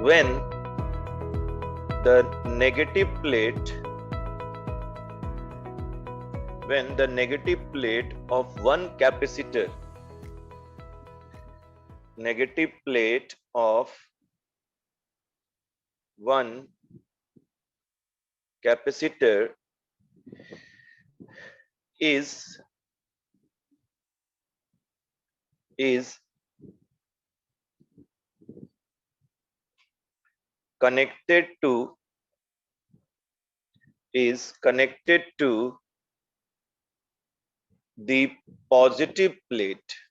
when the negative plate of one capacitor is connected to the positive plate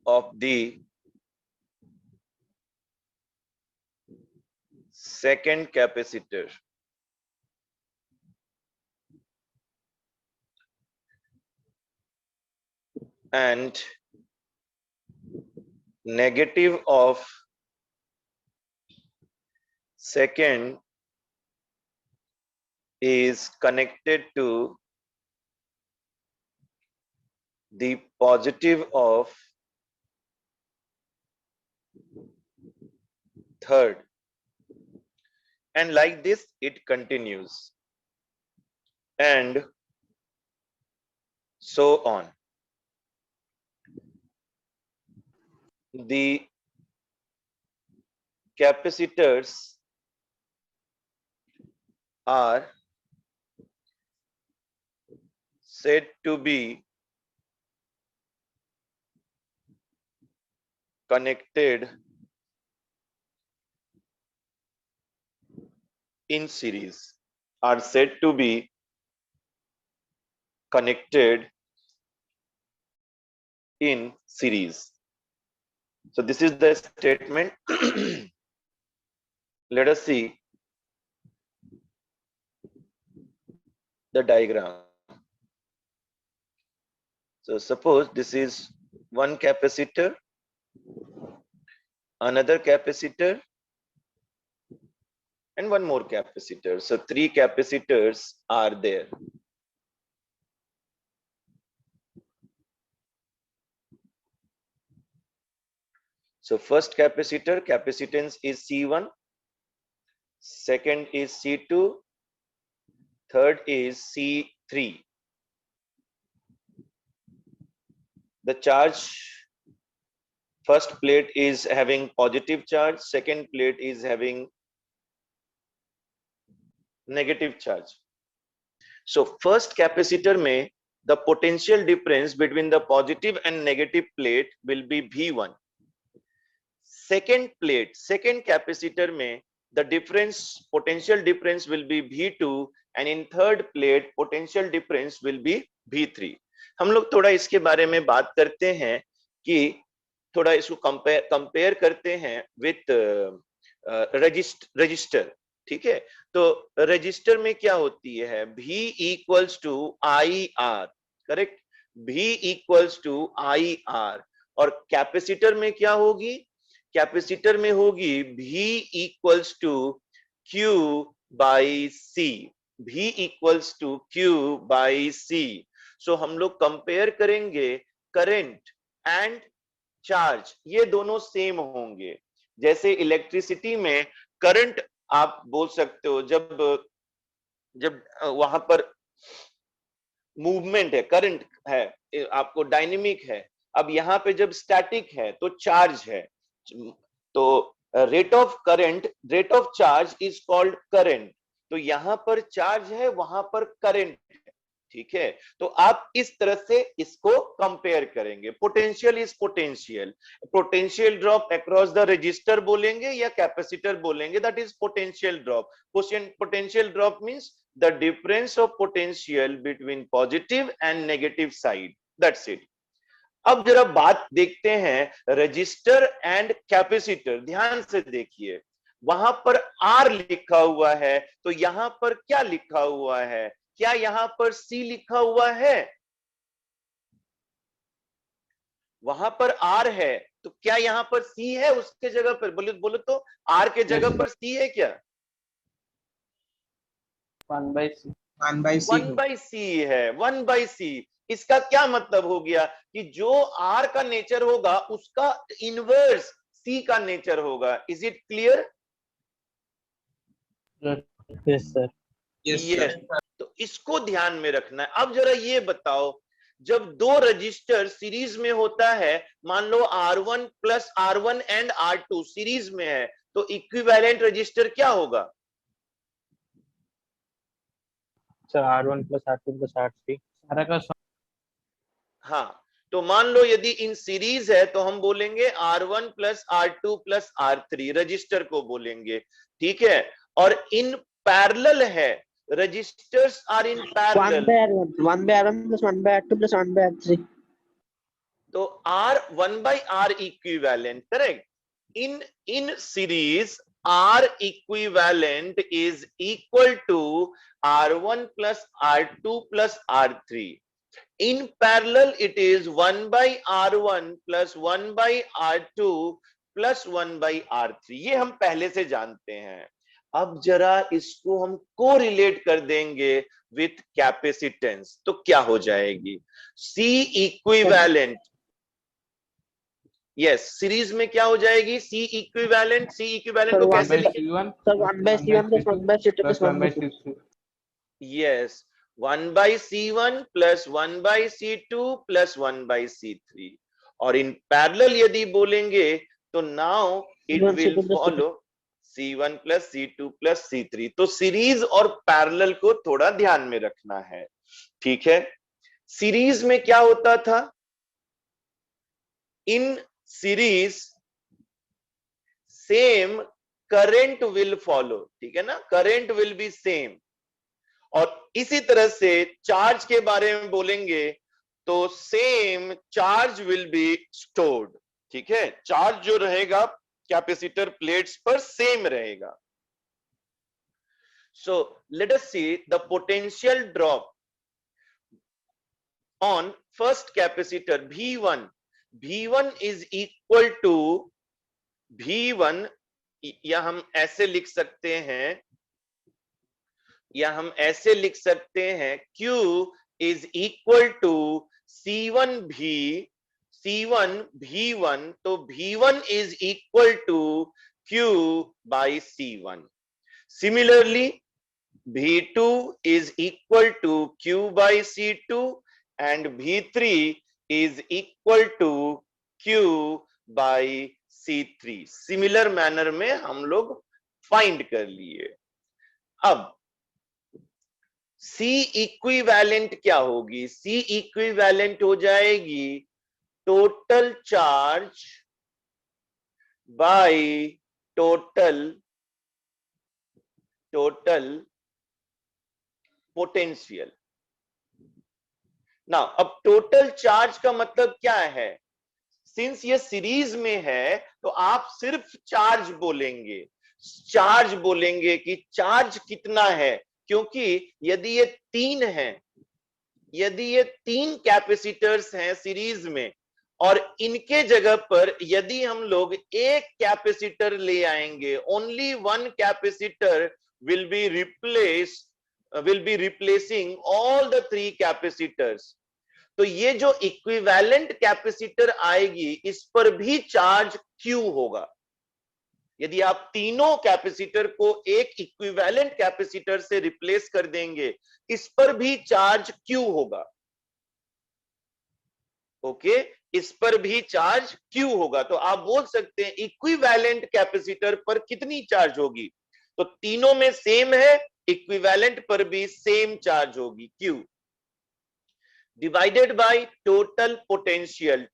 of the second capacitor, and negative of second is connected to the positive of third, and like this it continues, and so on. The capacitors are said to be connected in series, So this is the statement. Let us see the diagram. So suppose this is one capacitor, another capacitor, and one more capacitor. So three capacitors are there. So first capacitor, capacitance is C1, second is C2, third is C3. The charge, first plate is having positive charge, second plate is having negative charge. So first capacitor में the potential difference between the positive and negative plate will be V1. Second plate, second capacitor में the potential difference will be V2, and in third plate potential difference will be V3. हम लोग थोड़ा इसके बारे में बात करते हैं कि थोड़ा इसको कंपेयर करते हैं विथ रजिस्टर. ठीक है, तो रजिस्टर में क्या होती है, V equals to IR, correct, V equals to IR. और कैपेसिटर में क्या होगी, कैपेसिटर में होगी V equals to Q by C, V equals to Q by C. So हम लोग कंपेयर करेंगे करंट एंड चार्ज, ये दोनों सेम होंगे. जैसे इलेक्ट्रिसिटी में करंट आप बोल सकते हो, जब वहां पर मूवमेंट है, करंट है, आपको डायनेमिक है. अब यहाँ पे जब स्टैटिक है तो चार्ज है, तो rate of current, rate of charge is called current. तो यहाँ पर चार्ज है, वहां पर करंट है. ठीक है, तो आप इस तरह से इसको कंपेयर करेंगे. Potential is potential, potential drop across the register बोलेंगे या कैपेसिटर बोलेंगे, that is potential drop. Potential drop means the difference of potential between positive and negative side, that's it. अब जरा बात देखते हैं रजिस्टर एंड कैपेसिटर. ध्यान से देखिए, वहां पर R लिखा हुआ है, तो यहां पर क्या लिखा हुआ है, क्या यहां पर C लिखा हुआ है, वहां पर R है, तो क्या यहां पर C है उसके जगह पर, बोलो तो R के जगह पर C है क्या, 1/C 1/C है, 1/C. इसका क्या मतलब हो गया कि जो R का नेचर होगा उसका इनवर्स C का नेचर होगा। Is it clear? Yes sir. Yes. तो इसको ध्यान में रखना है। अब जरा ये बताओ, जब दो रजिस्टर सीरीज में होता है, मान लो R1 plus R1 and R2 series में है, तो इक्विवेलेंट रजिस्टर क्या होगा? Sir R1 plus R2 plus R3 सारा का। हाँ, तो मान लो यदि इन सीरीज है तो हम बोलेंगे R1 plus R2 plus R3 register को बोलेंगे, ठीक है। और इन पैरेलल है, resistors are in parallel, 1 by R1 plus 1 by R2 plus 1 by R3. तो R 1 by R equivalent, correct? In series, R equivalent is equal to R1 plus R2 plus R3. In parallel, it is 1 by R1 plus 1 by R2 plus 1 by R3. ये हम पहले से जानते हैं। अब जरा इसको हम कोरिलेट कर देंगे विथ कैपेसिटेंस, तो क्या हो जाएगी? C इक्विवेलेंट, यस, सीरीज में क्या हो जाएगी? C equivalent. C इक्विवेलेंट को कैसे लिखें? Sir, 1 by C1 plus 1 by C2 plus 1 by C3. Yes, 1 by C1 plus 1 by C2 plus 1 by C3। और इन पैरेलल यदि बोलेंगे तो now it will follow C1 plus C2 plus C3। तो series और parallel को थोड़ा ध्यान में रखना है, ठीक है। सीरीज में क्या होता था? In series same current will follow, ठीक है ना, करंट विल बी सेम। और इसी तरह से चार्ज के बारे में बोलेंगे तो same charge will be stored, ठीक है। चार्ज जो रहेगा कैपेसिटर प्लेट्स पर सेम रहेगा। So let us see the potential drop on first capacitor V1। V1 is equal to V1, या हम ऐसे लिख सकते हैं, Q is equal to C1 V1, तो V1 is equal to Q by C1। Similarly, V2 is equal to Q by C2 and V3 is equal to Q by C3। Similar manner में हम लोग find कर लिए। अब C equivalent क्या होगी? C equivalent हो जाएगी total charge by total potential. ना, अब टोटल चार्ज का मतलब क्या है? सिंस ये सीरीज में है तो आप सिर्फ चार्ज बोलेंगे, कि चार्ज कितना है, क्योंकि यदि ये तीन कैपेसिटर्स हैं सीरीज में और इनके जगह पर यदि हम लोग एक कैपेसिटर ले आएंगे, only one capacitor will be replacing all the three capacitors. तो ये जो इक्विवेलेंट कैपेसिटर आएगी इस पर भी चार्ज Q होगा। यदि आप तीनों कैपेसिटर को एक इक्विवेलेंट कैपेसिटर से रिप्लेस कर देंगे, इस पर भी चार्ज Q होगा। ओके, इस पर भी चार्ज Q होगा। तो आप बोल सकते हैं इक्विवेलेंट कैपेसिटर पर कितनी चार्ज होगी? तो तीनों में सेम है, इक्विवेलेंट पर भी सेम चार्ज होगी Q, divided by total potential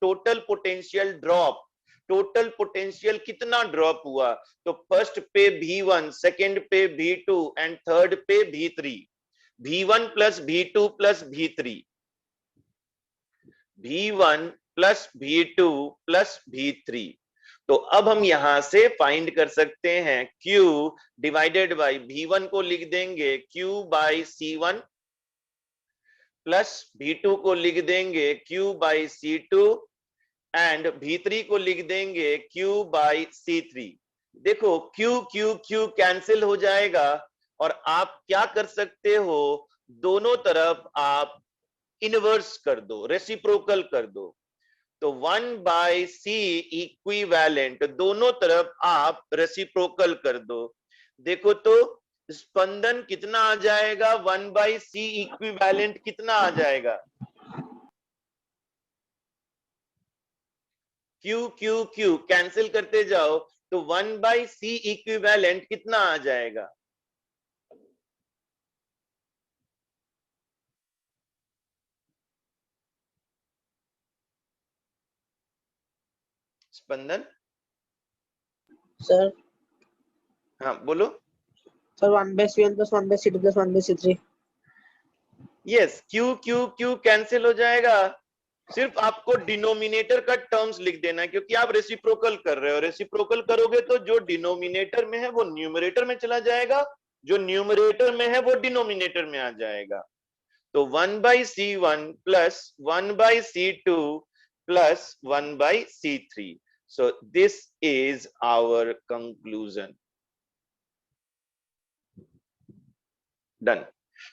drop. Total potential कितना ड्रॉप हुआ? तो फर्स्ट पे V1, सेकंड पे V2 एंड थर्ड पे V3। V1 plus V2 plus V3, V1 plus V2 plus V3। तो अब हम यहां से फाइंड कर सकते हैं Q डिवाइडेड बाय V1 को लिख देंगे Q bye C1 plus V2 को लिख देंगे Q by C2 and V3 को लिख देंगे Q बाई C3। देखो Q कैंसिल हो जाएगा और आप क्या कर सकते हो, दोनों तरफ आप इनवर्स कर दो, रेसिप्रोकल कर दो। तो 1/c इक्विवेलेंट दोनों तरफ आप रेसिप्रोकल कर दो। देखो तो स्पंदन कितना आ जाएगा, 1/c इक्विवेलेंट कितना आ जाएगा, क्यू क्यू क्यू कैंसिल करते जाओ तो 1/c इक्विवेलेंट कितना आ जाएगा, स्पंदन। Sir, हाँ बोलो। sir, 1/c1 plus 1/c2 plus 1/c3. Yes, Q Q Q cancel हो जाएगा, सिर्फ आपको डिनोमिनेटर का टर्म्स लिख देना है, क्योंकि आप रेसिप्रोकल कर रहे हो। रेसिप्रोकल करोगे तो जो डिनोमिनेटर में है वो न्यूमरेटर में चला जाएगा, जो न्यूमरेटर में है वो डिनोमिनेटर में आ जाएगा। तो 1/c1 plus 1/c2 plus 1/c3. So this is our conclusion. Done.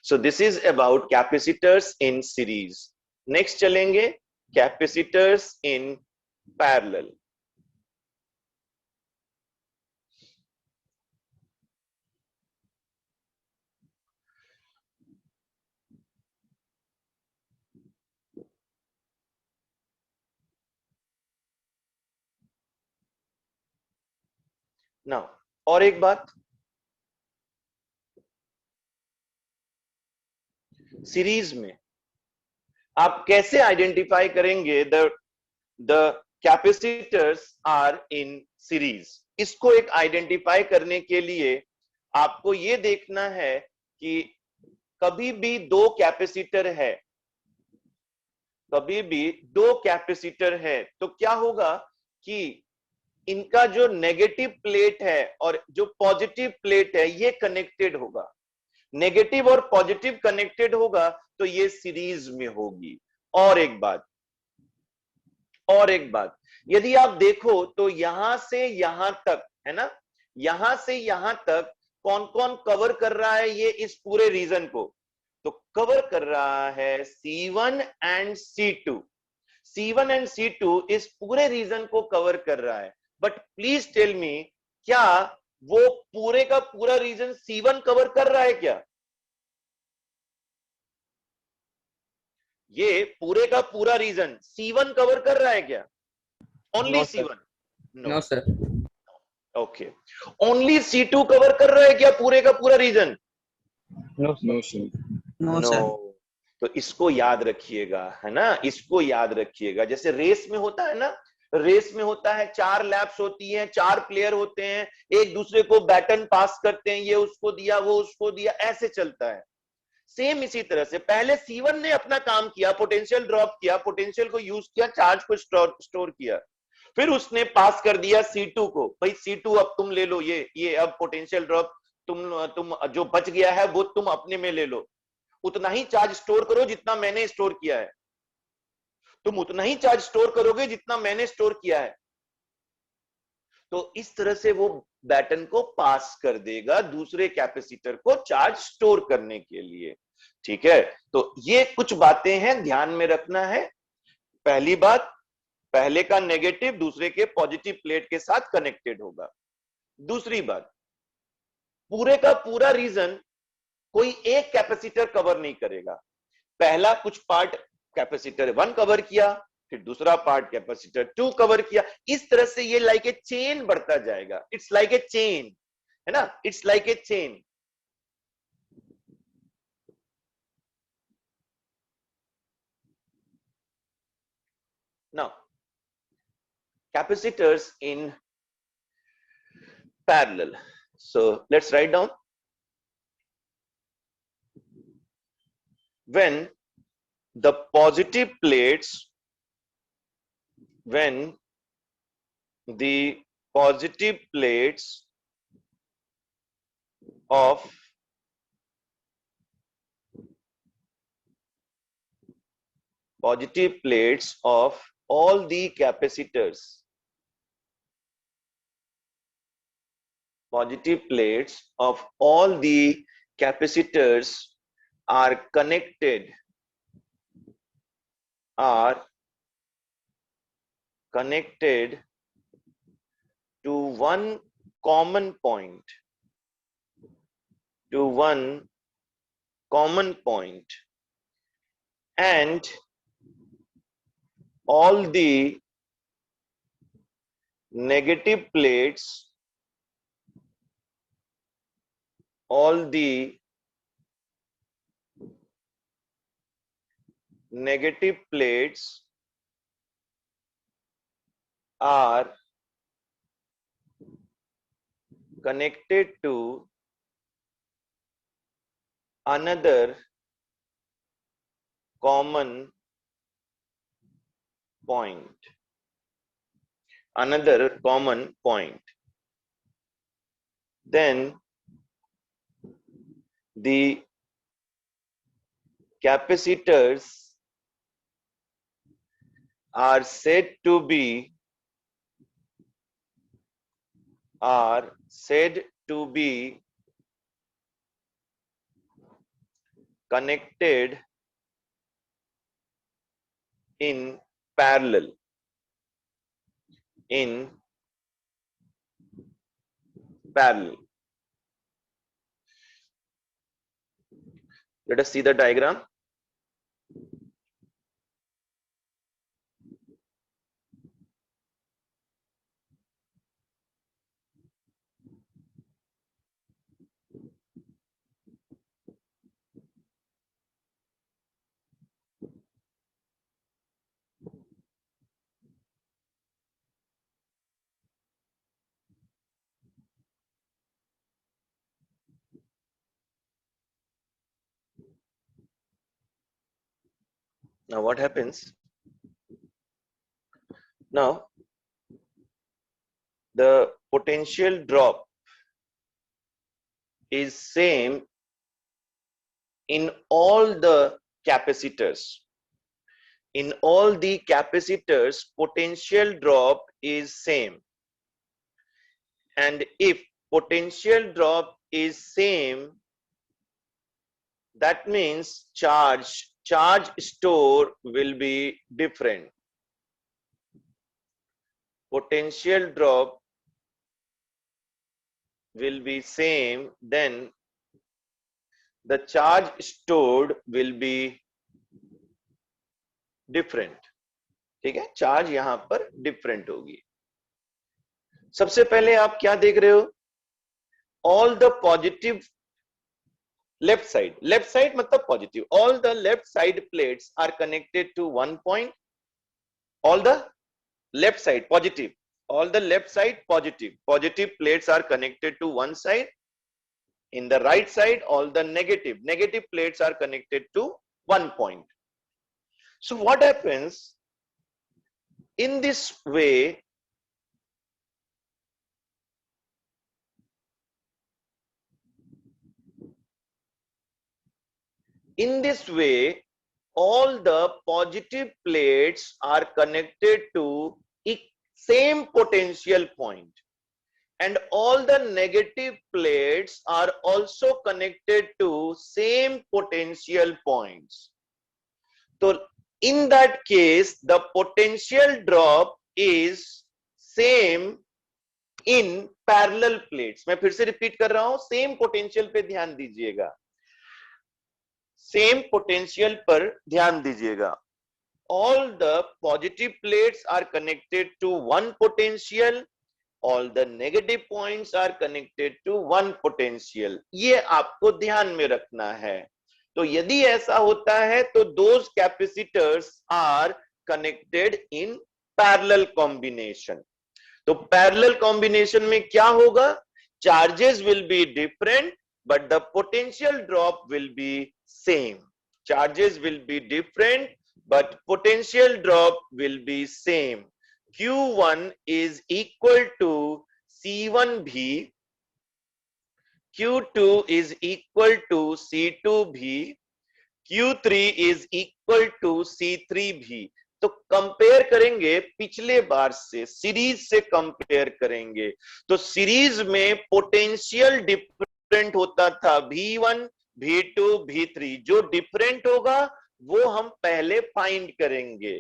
So this is about capacitors in series. Next चलेंगे capacitors in parallel. Now और एक बात, सीरीज में आप कैसे आइडेंटिफाई करेंगे the capacitors are in series. इसको एक आइडेंटिफाई करने के लिए आपको ये देखना है कि कभी भी दो कैपेसिटर है, कभी भी दो कैपेसिटर है तो क्या होगा कि इनका जो नेगेटिव प्लेट है और जो पॉजिटिव प्लेट है ये कनेक्टेड होगा। नेगेटिव और पॉजिटिव कनेक्टेड होगा तो ये सीरीज में होगी। और एक बात, यदि आप देखो तो यहां से यहां तक है ना, यहां से यहां तक कौन कौन कवर कर रहा है ये इस पूरे रीजन को, तो कवर कर रहा है C1 and C2। C1 and C2 इस पूरे रीजन को कवर कर रहा है। बट प्लीज टेल मी, क्या वो पूरे का पूरा रीजन C1 कवर कर रहा है क्या? ये पूरे का पूरा रीजन C1 कवर कर रहा है क्या? Only No, sir. C1? No, sir. Okay. Only C2 cover कर रहा है क्या पूरे का पूरा region? No, sir. No, sir. No, no. sir. तो इसको याद रखिएगा, है ना, इसको याद रखिएगा। जैसे रेस में होता है ना, रेस में होता है 4 लैप्स होती हैं, 4 प्लेयर होते हैं, एक दूसरे को बैटन पास करते हैं, ये उसको दिया वो उसको दिया, ऐसे चलता है। सेम इसी तरह से पहले C1 ने अपना काम किया, पोटेंशियल ड्रॉप किया, पोटेंशियल को यूज किया, चार्ज को स्टोर किया, फिर उसने पास कर दिया C2 को, भाई C2 अब तुम ले लो, ये अब पोटेंशियल ड्रॉप तुम जो बच गया है वो तुम अपने में ले लो, उतना ही चार्ज स्टोर करो जितना मैंने स्टोर किया है, तुम उतना ही चार्ज स्टोर करोगे जितना मैंने स्टोर किया है। तो इस तरह से वो बैटन को पास कर देगा दूसरे कैपेसिटर को चार्ज स्टोर करने के लिए। ठीक है, तो ये कुछ बातें हैं ध्यान में रखना है। पहली बात, पहले का नेगेटिव दूसरे के पॉजिटिव प्लेट के साथ कनेक्टेड होगा। दूसरी बात, पूरे का पूरा रीजन कोई एक कैपेसिटर कवर नहीं करेगा। पहला कुछ पार्ट कैपेसिटर 1 कवर किया, फिर दूसरा पार्ट कैपेसिटर 2 कवर किया, इस तरह से ये लाइक ए चेन बढ़ता जाएगा। इट्स लाइक ए चेन, है ना, it's like a chain. Now capacitors in parallel. So let's write down. When the positive plates, when the positive plates of all the capacitors, positive plates of all the capacitors are connected are connected to one common point, and all the negative plates, are connected to another common point. Then the capacitors are said to be connected in parallel. Let us see the diagram. Now what happens? Now the potential drop is same in all the capacitors. In all the capacitors, potential drop is same. And if potential drop is same, that means charge store will be different. Potential drop will be same, then the charge stored will be different. ठीक है, charge यहां पर different होगी. सबसे पहले आप क्या देख रहे हो? All the positive left side मतलब positive, all the left side plates are connected to one point. All the left side positive, all the left side positive plates are connected to one side. In the right side, all the negative plates are connected to one point. So what happens in this way? All the positive plates are connected to same potential point, and all the negative plates are also connected to same potential points. So in that case, the potential drop is same in parallel plates. मैं फिर से repeat कर रहा हूं, same potential पे ध्यान दीजिएगा, same potential पर ध्यान दीजिएगा. All the positive plates are connected to one potential, all the negative points are connected to one potential. ये आपको ध्यान में रखना है. तो यदि ऐसा होता है तो those capacitors are connected in parallel combination. तो parallel combination में क्या होगा? Charges will be different, but the potential drop will be same. Charges will be different, but potential drop will be same. Q1 is equal to C1V, Q2 is equal to C2V, Q3 is equal to C3V. तो compare करेंगे पिछले बार से, series से compare करेंगे. तो series में potential different होता था V1, V2, V3. जो डिफरेंट होगा वो हम पहले फाइंड करेंगे।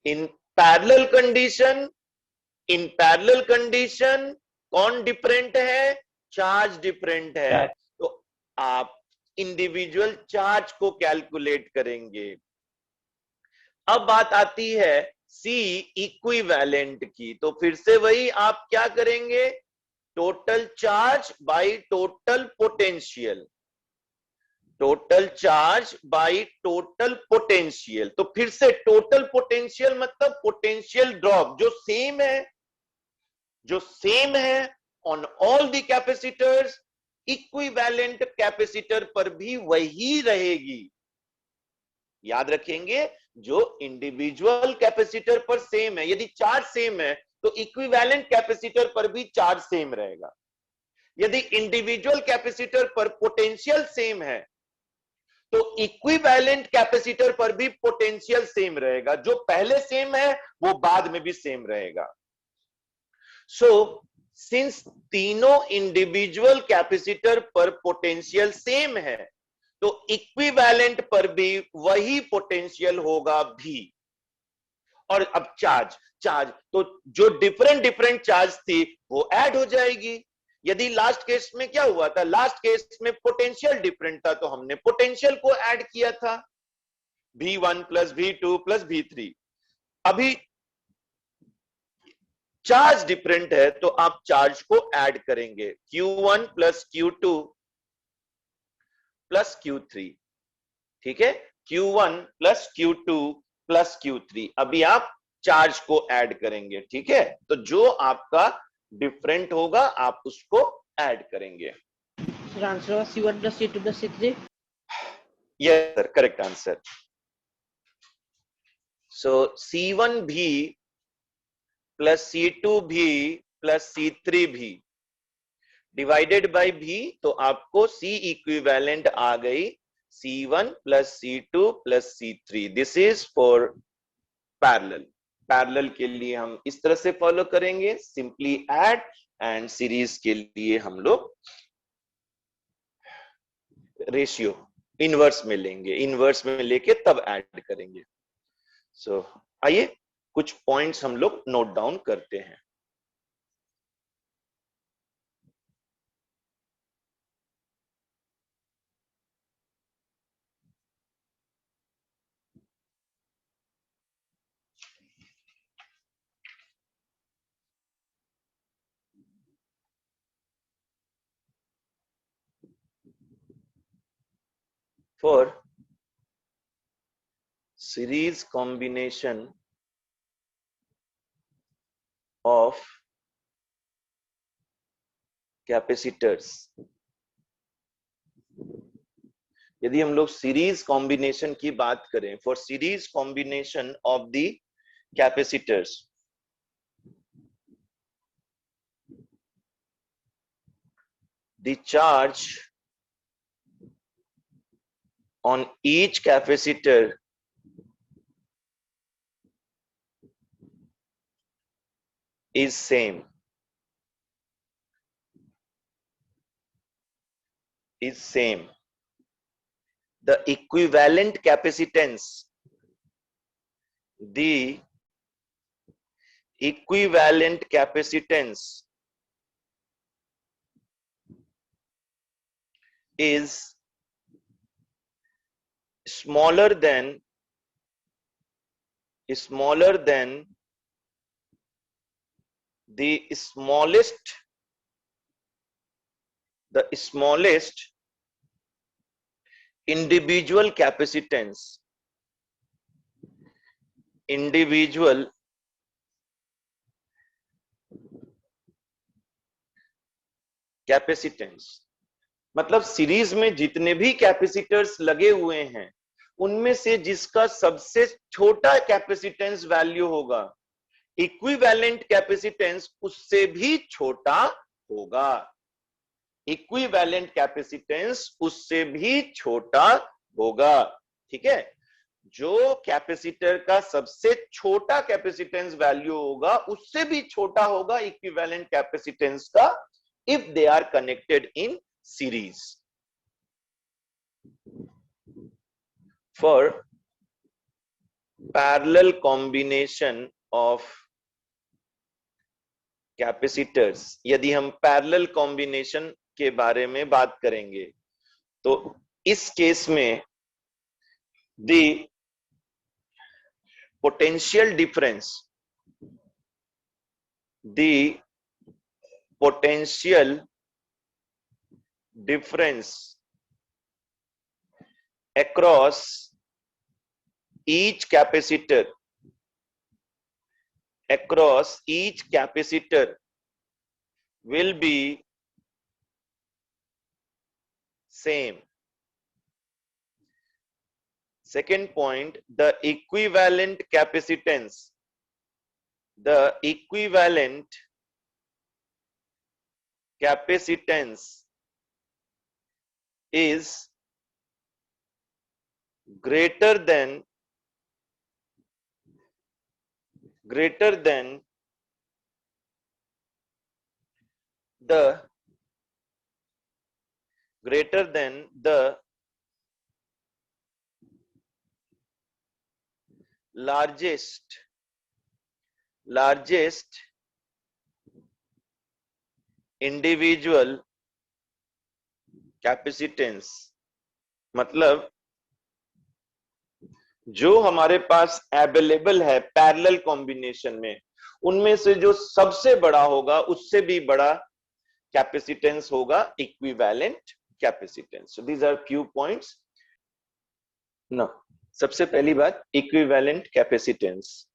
In parallel condition, in parallel condition कौन डिफरेंट है? चार्ज डिफरेंट है। तो आप इंडिविजुअल चार्ज को कैलकुलेट करेंगे। अब बात आती है सी इक्विवेलेंट की। तो फिर से वही आप क्या करेंगे? Total charge by total potential, total charge by total potential. तो फिर से टोटल पोटेंशियल मतलब पोटेंशियल ड्रॉप जो सेम है, जो सेम है on all the capacitors, equivalent capacitor पर भी वही रहेगी। याद रखेंगे, जो इंडिविजुअल कैपेसिटर पर सेम है, यदि चार्ज सेम है तो इक्विवेलेंट कैपेसिटर पर भी चार्ज सेम रहेगा। यदि इंडिविजुअल कैपेसिटर पर पोटेंशियल सेम है तो इक्विवेलेंट कैपेसिटर पर भी पोटेंशियल सेम रहेगा। जो पहले सेम है वो बाद में भी सेम रहेगा। सो सिंस तीनों इंडिविजुअल कैपेसिटर पर पोटेंशियल सेम है तो इक्विवेलेंट पर भी वही पोटेंशियल होगा भी। और अब चार्ज, चार्ज तो जो डिफरेंट डिफरेंट चार्ज थी वो ऐड हो जाएगी। यदि लास्ट केस में क्या हुआ था? लास्ट केस में पोटेंशियल डिफरेंट था तो हमने पोटेंशियल को ऐड किया था, V1 plus V2 plus V3। अभी चार्ज डिफरेंट है तो आप चार्ज को ऐड करेंगे, Q1 plus Q2 plus Q3। ठीक है, Q1 plus Q2 plus Q3। अभी आप चार्ज को ऐड करेंगे। ठीक है, तो जो आपका डिफरेंट होगा आप उसको ऐड करेंगे। Sir, answer was C1 plus C2 plus C3. Yes sir, correct answer. So C1 भी प्लस C2 भी प्लस C3 भी डिवाइडेड बाय भी, तो आपको C इक्विवेलेंट आ गई C1 plus C2 plus C3। This is for parallel. Parallel के लिए हम इस तरह से फॉलो करेंगे, सिंपली ऐड, एंड सीरीज के लिए हम लोग रेशियो इनवर्स में लेंगे, इनवर्स में लेके तब ऐड करेंगे। सो आइए कुछ पॉइंट्स हम लोग नोट डाउन करते हैं। For series combination of capacitors, यदि हम लोग सीरीज कॉम्बिनेशन की बात करें, for series combination of the capacitors, the charge on each capacitor is same, is same. The equivalent capacitance, the equivalent capacitance is smaller than the smallest individual capacitance, individual capacitance. मतलब series में जितने भी capacitors लगे हुए हैं उनमें से जिसका सबसे छोटा कैपेसिटेंस वैल्यू होगा, इक्विवेलेंट कैपेसिटेंस उससे भी छोटा होगा, इक्विवेलेंट कैपेसिटेंस उससे भी छोटा होगा। ठीक है, जो कैपेसिटर का सबसे छोटा कैपेसिटेंस वैल्यू होगा उससे भी छोटा होगा इक्विवेलेंट कैपेसिटेंस का, if they are connected in series. For parallel combination of capacitors, यदि हम पैरेलल कॉम्बिनेशन के बारे में बात करेंगे तो इस केस में the potential difference, the potential difference across each capacitor will be same. Second point, the equivalent capacitance is greater than the largest individual capacitance. मतलब जो हमारे पास अवेलेबल है पैरेलल कॉम्बिनेशन में, उनमें से जो सबसे बड़ा होगा उससे भी बड़ा कैपेसिटेंस होगा equivalent capacitance. So these are few points. No, सबसे पहली बात equivalent capacitance.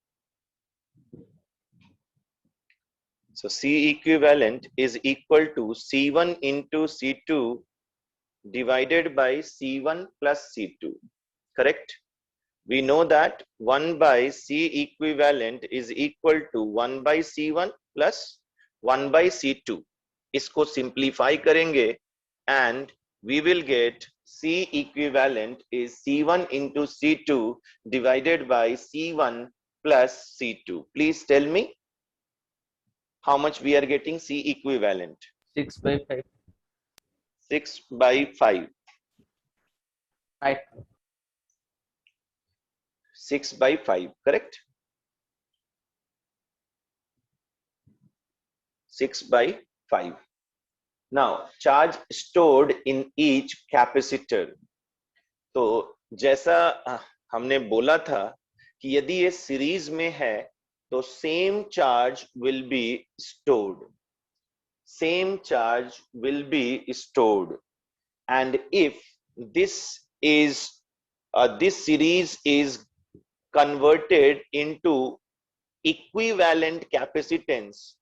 So C equivalent is equal to C1 into C2 divided by C1 plus C2. Correct? We know that 1 by C equivalent is equal to 1 by C1 plus 1 by C2. इसको simplify करेंगे and we will get C equivalent is C1 into C2 divided by C1 plus C2. Please tell me how much we are getting C equivalent. 6 by 5. 6 by 5. Right. 6 by 5, correct? 6 by 5. Now, charge stored in each capacitor. तो जैसा हमने बोला था कि यदि ये series में है तो same charge will be stored. And if this series is converted into equivalent capacitance,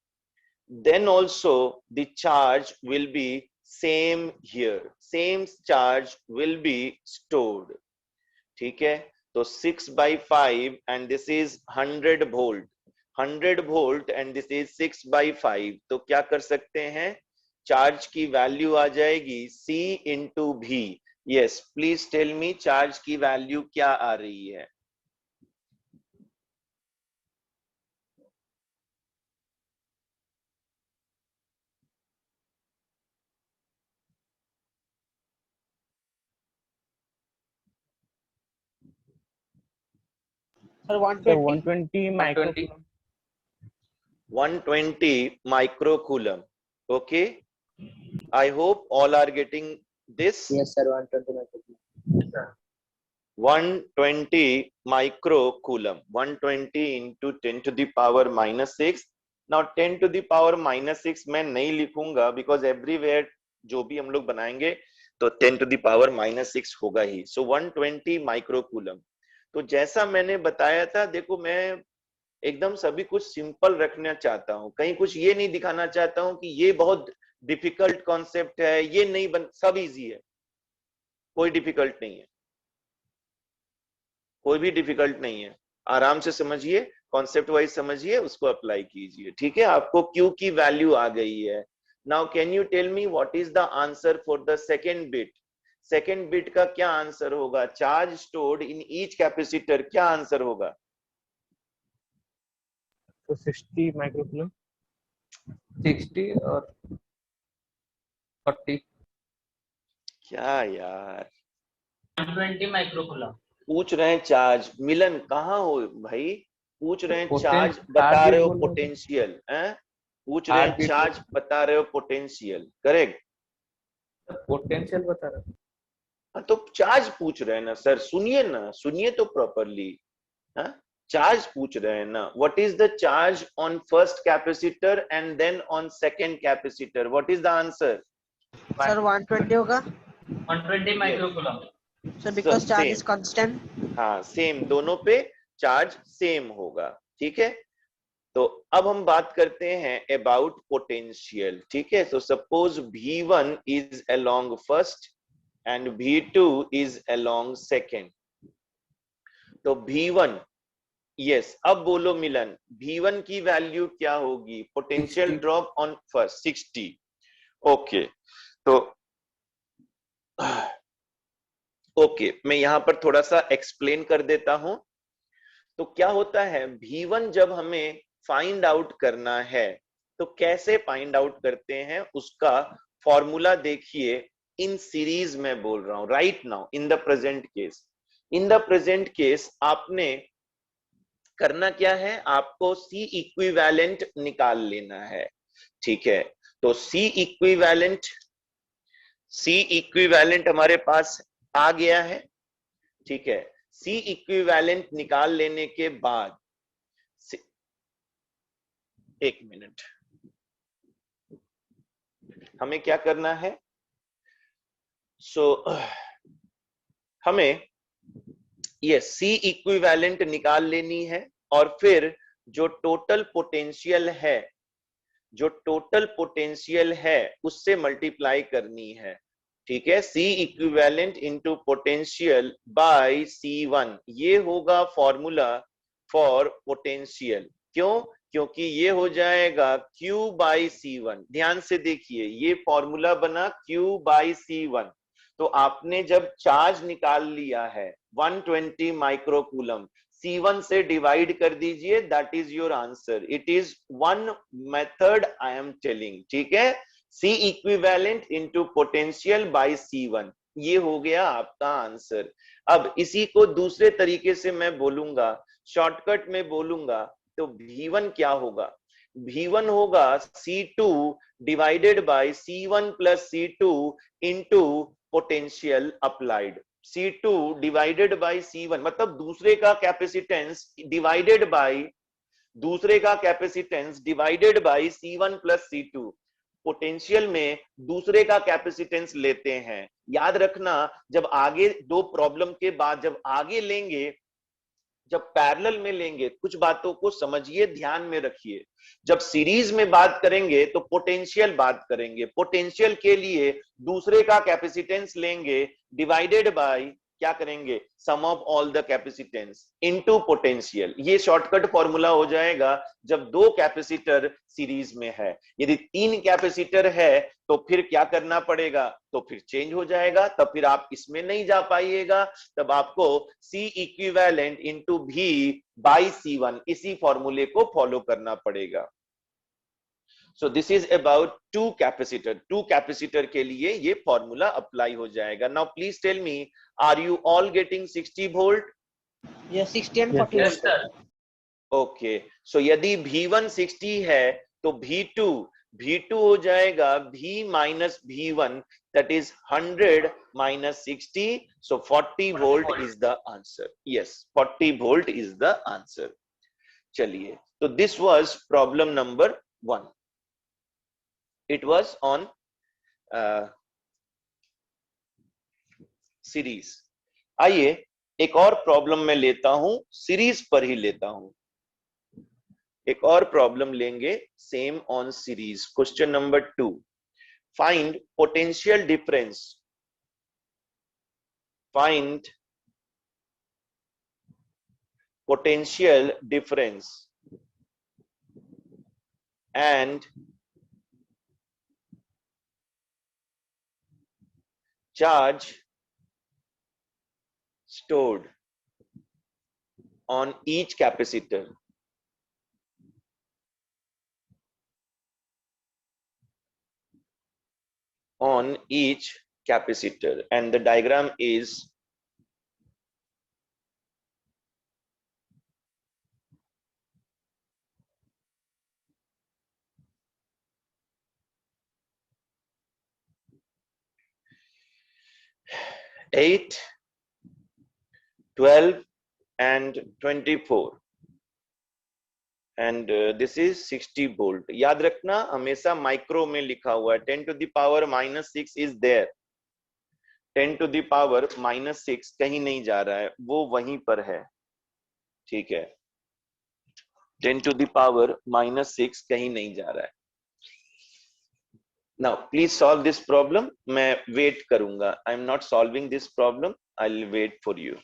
then also the charge will be same here. Same charge will be stored. ठीक है? तो 6 by 5 and this is 100 volt. 100 volt and this is 6 by 5. तो क्या कर सकते हैं? Charge की value आ जाएगी C into V. Yes, please tell me charge की वैल्यू क्या आ रही है? Sir, So 120. 120 microcoulomb. 120 microcoulomb. Okay, I hope all are getting this. Yes, sir, 120 microcoulomb. 120 microcoulomb. 120 into 10 to the power minus 6. Now 10 to the power minus 6 मैं नहीं लिखूंगा because everywhere जो भी हम लोग बनाएंगे तो 10 to the power minus 6 होगा ही. So 120 microcoulomb. तो जैसा मैंने बताया था, देखो मैं एकदम सभी कुछ सिंपल रखना चाहता हूं, कहीं कुछ ये नहीं दिखाना चाहता हूं कि ये बहुत डिफिकल्ट कॉन्सेप्ट है, ये नहीं सब इजी है, कोई डिफिकल्ट नहीं है, कोई भी डिफिकल्ट नहीं है. आराम से समझिए, कॉन्सेप्ट वाइज समझिए, उसको अप्लाई कीजिए. ठीक है, आपको Q की वैल्यू आ गई है. Now can you tell me what is the answer for the second bit? Second bit का क्या आंसर होगा? Charge stored in each capacitor, क्या आंसर होगा? So 60 microcoulomb. 60 और 40. क्या यार, 120 माइक्रोकूलम. पूछ रहे हैं चार्ज। मिलन कहाँ हो भाई? पूछ रहे हैं चार्ज, पोटेंशियल बता हार्ट बीट रहे हो बोल रहे हो, पोटेंशियल है। पूछ रहे हार्ट हैं बीट बोल चार्ज, बता रहे हो पोटेंशियल। करेक्ट। पोटेंशियल बता रहा हूँ। हाँ तो चार्ज पूछ रहे हैं ना सर, सुनिए ना, सुनिए तो प्रॉपरली। हाँ, चार्ज पूछ रहे हैं ना। What is the charge on first capacitor and then on second capacitor? What is the answer? Sir, 120 होगा. 120 yes microcoulomb. Sir, because charge is same. constant. हाँ सेम, दोनों पे चार्ज सेम होगा। ठीक है, तो अब हम बात करते हैं अबाउट पोटेंशियल। ठीक है, तो suppose V1 is along first and V2 is along second. तो V1, यस, अब बोलो मिलन, V1 की वैल्यू क्या होगी? Potential 60। Drop on first 60। Okay, तो ओके मैं यहां पर थोड़ा सा एक्सप्लेन कर देता हूं। तो क्या होता है, V1 जब हमें फाइंड आउट करना है तो कैसे फाइंड आउट करते हैं, उसका फॉर्मूला देखिए। इन सीरीज में बोल रहा हूं, right now in the present case. In the present case आपने करना क्या है, आपको C इक्विवेलेंट निकाल लेना है। ठीक है, तो C इक्विवेलेंट हमारे पास आ गया है। ठीक है, C इक्विवेलेंट निकाल लेने के बाद, एक मिनट, हमें क्या करना है? हमें ये C इक्विवेलेंट निकाल लेनी है और फिर जो टोटल पोटेंशियल है उससे मल्टीप्लाई करनी है। ठीक है, C equivalent into potential bye C1, ये होगा फॉर्मूला फॉर पोटेंशियल। क्यों? क्योंकि ये हो जाएगा Q बाई C1। ध्यान से देखिए, ये फॉर्मूला बना Q बाई C1। तो आपने जब चार्ज निकाल लिया है 120 माइक्रोकूलम, C1 से डिवाइड कर दीजिए, that is your answer. It is one method I am telling. ठीक है, C equivalent into potential by C1, ये हो गया आपका आंसर। अब इसी को दूसरे तरीके से मैं बोलूंगा, शॉर्टकट में बोलूंगा, तो V1 क्या होगा? V1 होगा C2 divided by C1 plus C2 into potential applied. C2 divided by C1 मतलब दूसरे का capacitance divided bye C1 plus C2। Potential में दूसरे का कैपेसिटेंस लेते हैं। याद रखना, जब आगे दो प्रॉब्लम के बाद जब आगे लेंगे, जब पैरेलल में लेंगे, कुछ बातों को समझिए, ध्यान में रखिए। जब सीरीज में बात करेंगे तो पोटेंशियल बात करेंगे, पोटेंशियल के लिए दूसरे का कैपेसिटेंस लेंगे डिवाइडेड बाय क्या करेंगे, sum of all the capacitance into potential. ये शॉर्टकट फॉर्मूला हो जाएगा जब दो कैपेसिटर सीरीज में है। यदि तीन कैपेसिटर है तो फिर क्या करना पड़ेगा, तो फिर चेंज हो जाएगा, तब फिर आप इसमें नहीं जा पाइएगा, तब आपको C equivalent into V by C1 इसी फॉर्मूले को फॉलो करना पड़ेगा। So this is about two capacitor के लिए ये फॉर्मूला अप्लाई हो जाएगा। Now please tell me, are you all getting 60 volt? Yes, 60 and Yes, 40 yes volt. Sir. Okay, so यदि V1 60 है तो V2 हो जाएगा V minus V1, that is 100 minus 60, so 40 volt is the answer. Yes, 40 volt is the answer. चलिए, तो this was problem number 1। It was on series. आइए एक और प्रॉब्लम में लेता हूं, सीरीज पर ही लेता हूं। एक और प्रॉब्लम लेंगे same on series. Question number 2, find potential difference, find potential difference and charge stored on each capacitor. And the diagram is 8, 12 and 24 and this is 60 volt. याद रखना हमेशा माइक्रो में लिखा हुआ है. 10 to the power -6 is there. 10 to the power -6 कहीं नहीं जा रहा है, वो वहीं पर है. ठीक है, 10 to the power -6 कहीं नहीं जा रहा है. Now please solve this problem. मैं वेट करूंगा. I am not solving this problem. I'll wait for you.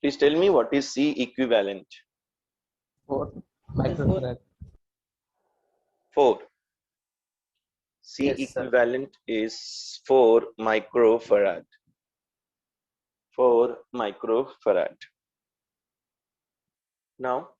Please tell me what is C equivalent. 4 microfarad. 4. C Yes, sir. equivalent is 4 microfarad. 4 microfarad. Now,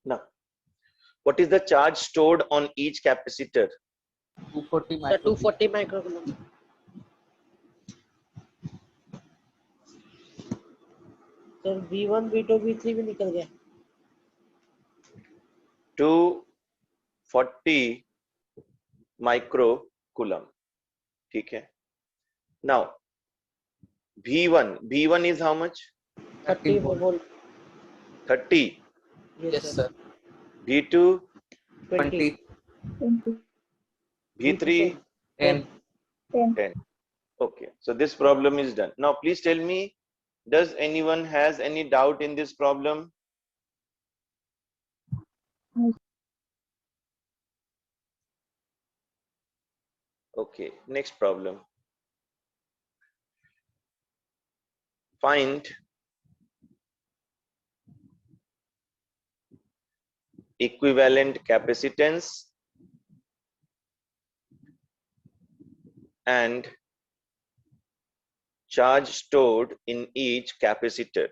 now, what is the charge stored on each capacitor? 240 The micro. 240 microcoulomb. Sir V1 V2 V3 भी निकल गया. 240 microcoulomb. ठीक है. Now, V1 is how much? 30 volt. 30. Yes, sir. V2, 20. 20. V3, 10. 10. Okay, so this problem is done. Now, please tell me, does anyone has any doubt in this problem? Okay, next problem. Find equivalent capacitance and charge stored in each capacitor.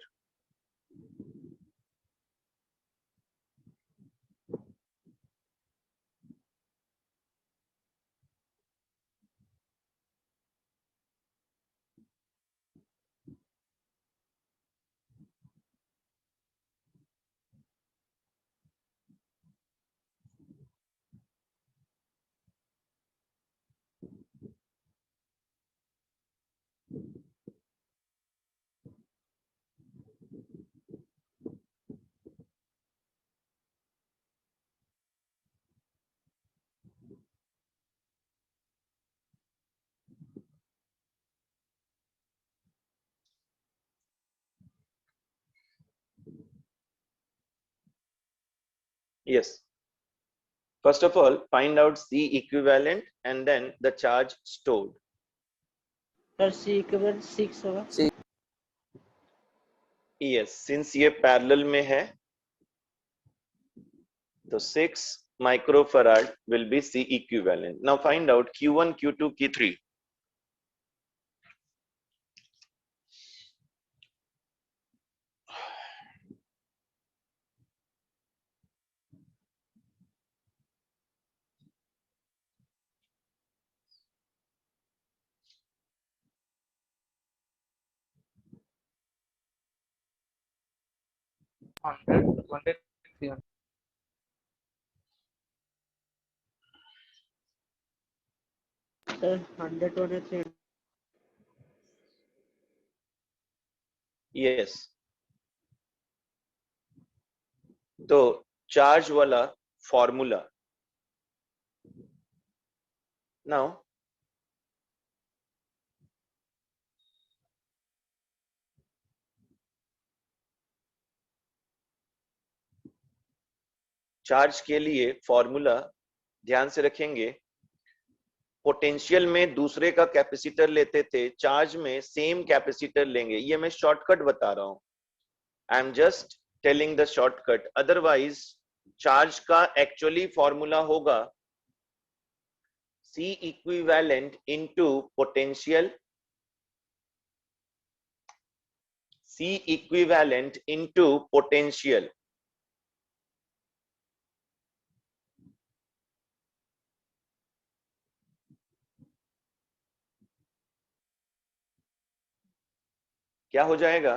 Yes. First of all, find out C equivalent and then the charge stored. Sir C equivalent 6 होगा. Yes, since ये parallel में है, तो 6 microfarad will be C equivalent. Now find out Q1, Q2, Q3. 100, 200, 300. Sir, 100, 200, 300. Yes, तो charge वाला formula now charge के लिए formula ध्यान से रखेंगे। पोटेंशियल में दूसरे का कैपेसिटर लेते थे, चार्ज में सेम कैपेसिटर लेंगे। ये मैं शॉर्टकट बता रहा हूं, I am just telling the shortcut. Otherwise charge का एक्चुअली फॉर्मूला होगा C equivalent into potential, C equivalent into potential. क्या हो जाएगा?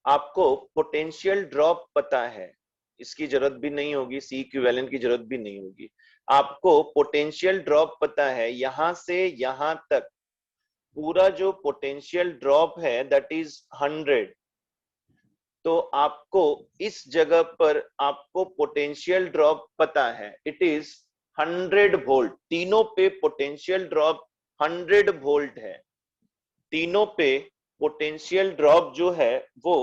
आपको पोटेंशियल ड्रॉप पता है, इसकी जरूरत भी नहीं होगी, सी इक्विवेलेंट की जरूरत भी नहीं होगी। आपको पोटेंशियल ड्रॉप पता है, यहां से यहां तक पूरा जो पोटेंशियल ड्रॉप है दैट इज 100। तो आपको इस जगह पर आपको पोटेंशियल ड्रॉप पता है, इट इज 100 वोल्ट। तीनों पे पोटेंशियल ड्रॉप 100 वोल्ट है। तीनों पे पोटेंशियल ड्रॉप जो है वो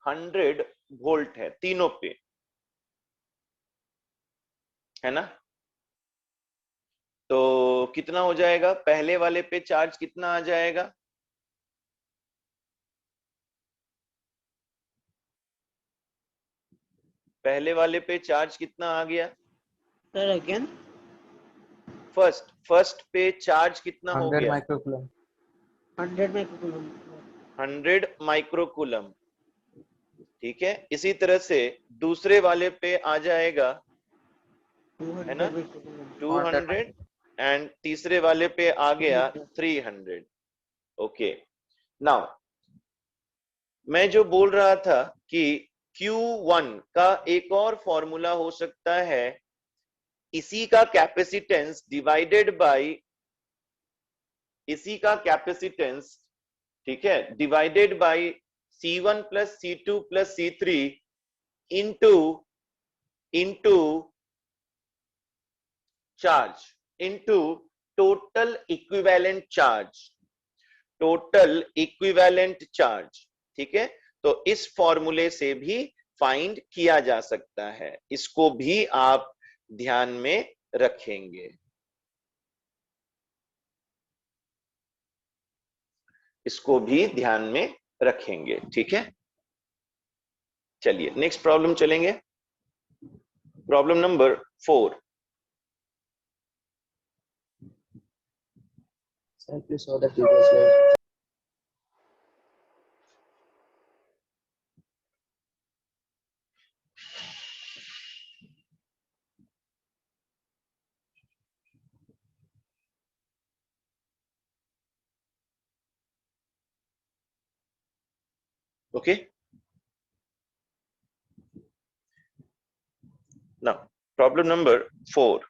100 वोल्ट है, तीनों पे, है ना? तो कितना हो जाएगा? पहले वाले पे चार्ज कितना आ जाएगा? पहले वाले पे चार्ज कितना आ गया? Sir, again. फर्स्ट पे चार्ज कितना हो 100 गया? माइक्रोकूलम. 100 microcoulomb. 100 माइक्रोकूलम। ठीक है, इसी तरह से दूसरे वाले पे आ जाएगा, है ना, 200 microcoulomb. 200, एंड तीसरे वाले पे आ गया 300। ओके, नाउ मैं जो बोल रहा था कि Q1 का एक और फॉर्मूला हो सकता है, इसी का कैपेसिटेंस डिवाइडेड बाय इसी का कैपेसिटेंस, ठीक है, divided by C1 plus C2 plus C3 into into charge, into total equivalent charge, total equivalent charge. ठीक है, तो इस फॉर्मूले से भी फाइंड किया जा सकता है, इसको भी आप ध्यान में रखेंगे, इसको भी ध्यान में रखेंगे। ठीक है, चलिए नेक्स्ट प्रॉब्लम चलेंगे। Problem number 4। Sir, please show the previous slide. Okay, now problem number 4.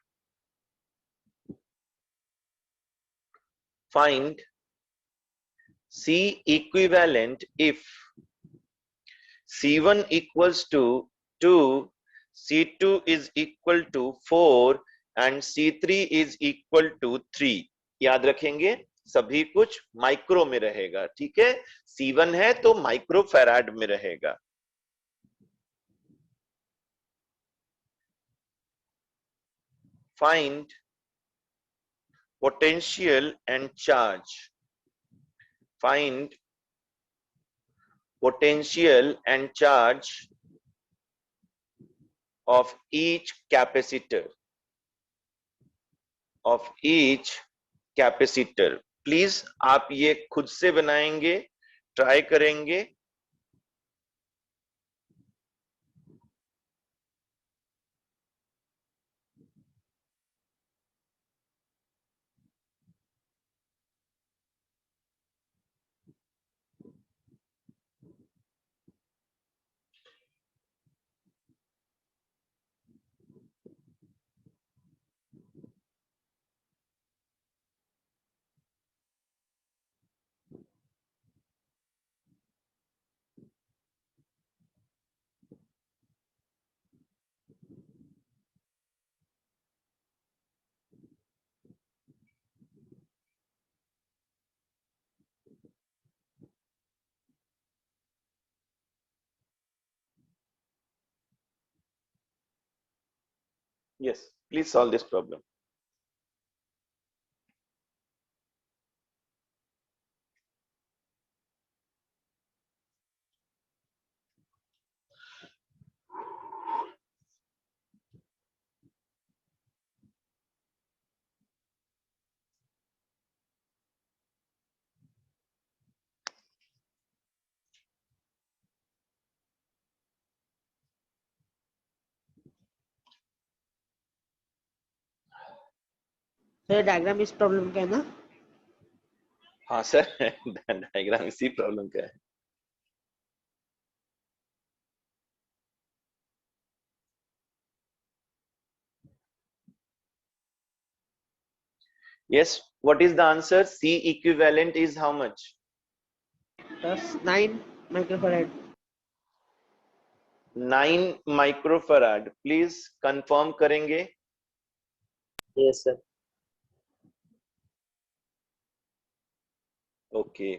Find C equivalent if C1 equals to 2, C2 is equal to 4 and C3 is equal to 3। याद रखेंगे, सभी कुछ माइक्रो में रहेगा। ठीक है, C1 है तो माइक्रो फैराड में रहेगा। Find potential and charge. Find potential and charge of each capacitor, of each capacitor। Please आप ये खुद से बनाएंगे, ट्राई करेंगे। Yes, please solve this problem. Sir diagram इस प्रॉब्लम का है ना? हाँ सर, डायग्राम इसी प्रॉब्लम का है. Yes, what is the answer? C equivalent is how much? Plus 9 microfarad. 9 microfarad. Please confirm करेंगे. Yes, sir. Okay.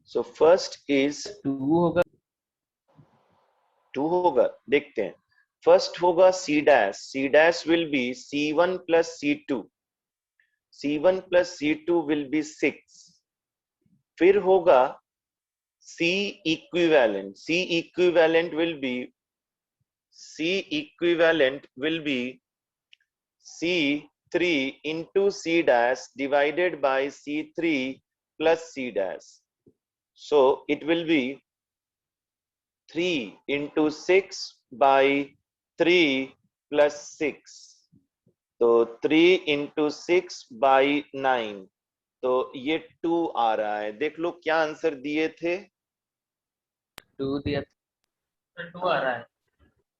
So first is 2 होगा. 2 होगा. देखते हैं. फर्स्ट होगा C dash. C dash will be C1 plus C2. C1 plus C2 will be 6. फिर होगा C equivalent. C equivalent will be C3 into C dash divided by C3 plus C dash. So it will be 3 into 6 by 3 plus 6. तो 3 into 6 by 9. तो ये 2 आ रहा है. देख लो क्या answer दिए थे. 2 दिया. 2 आ रहा है.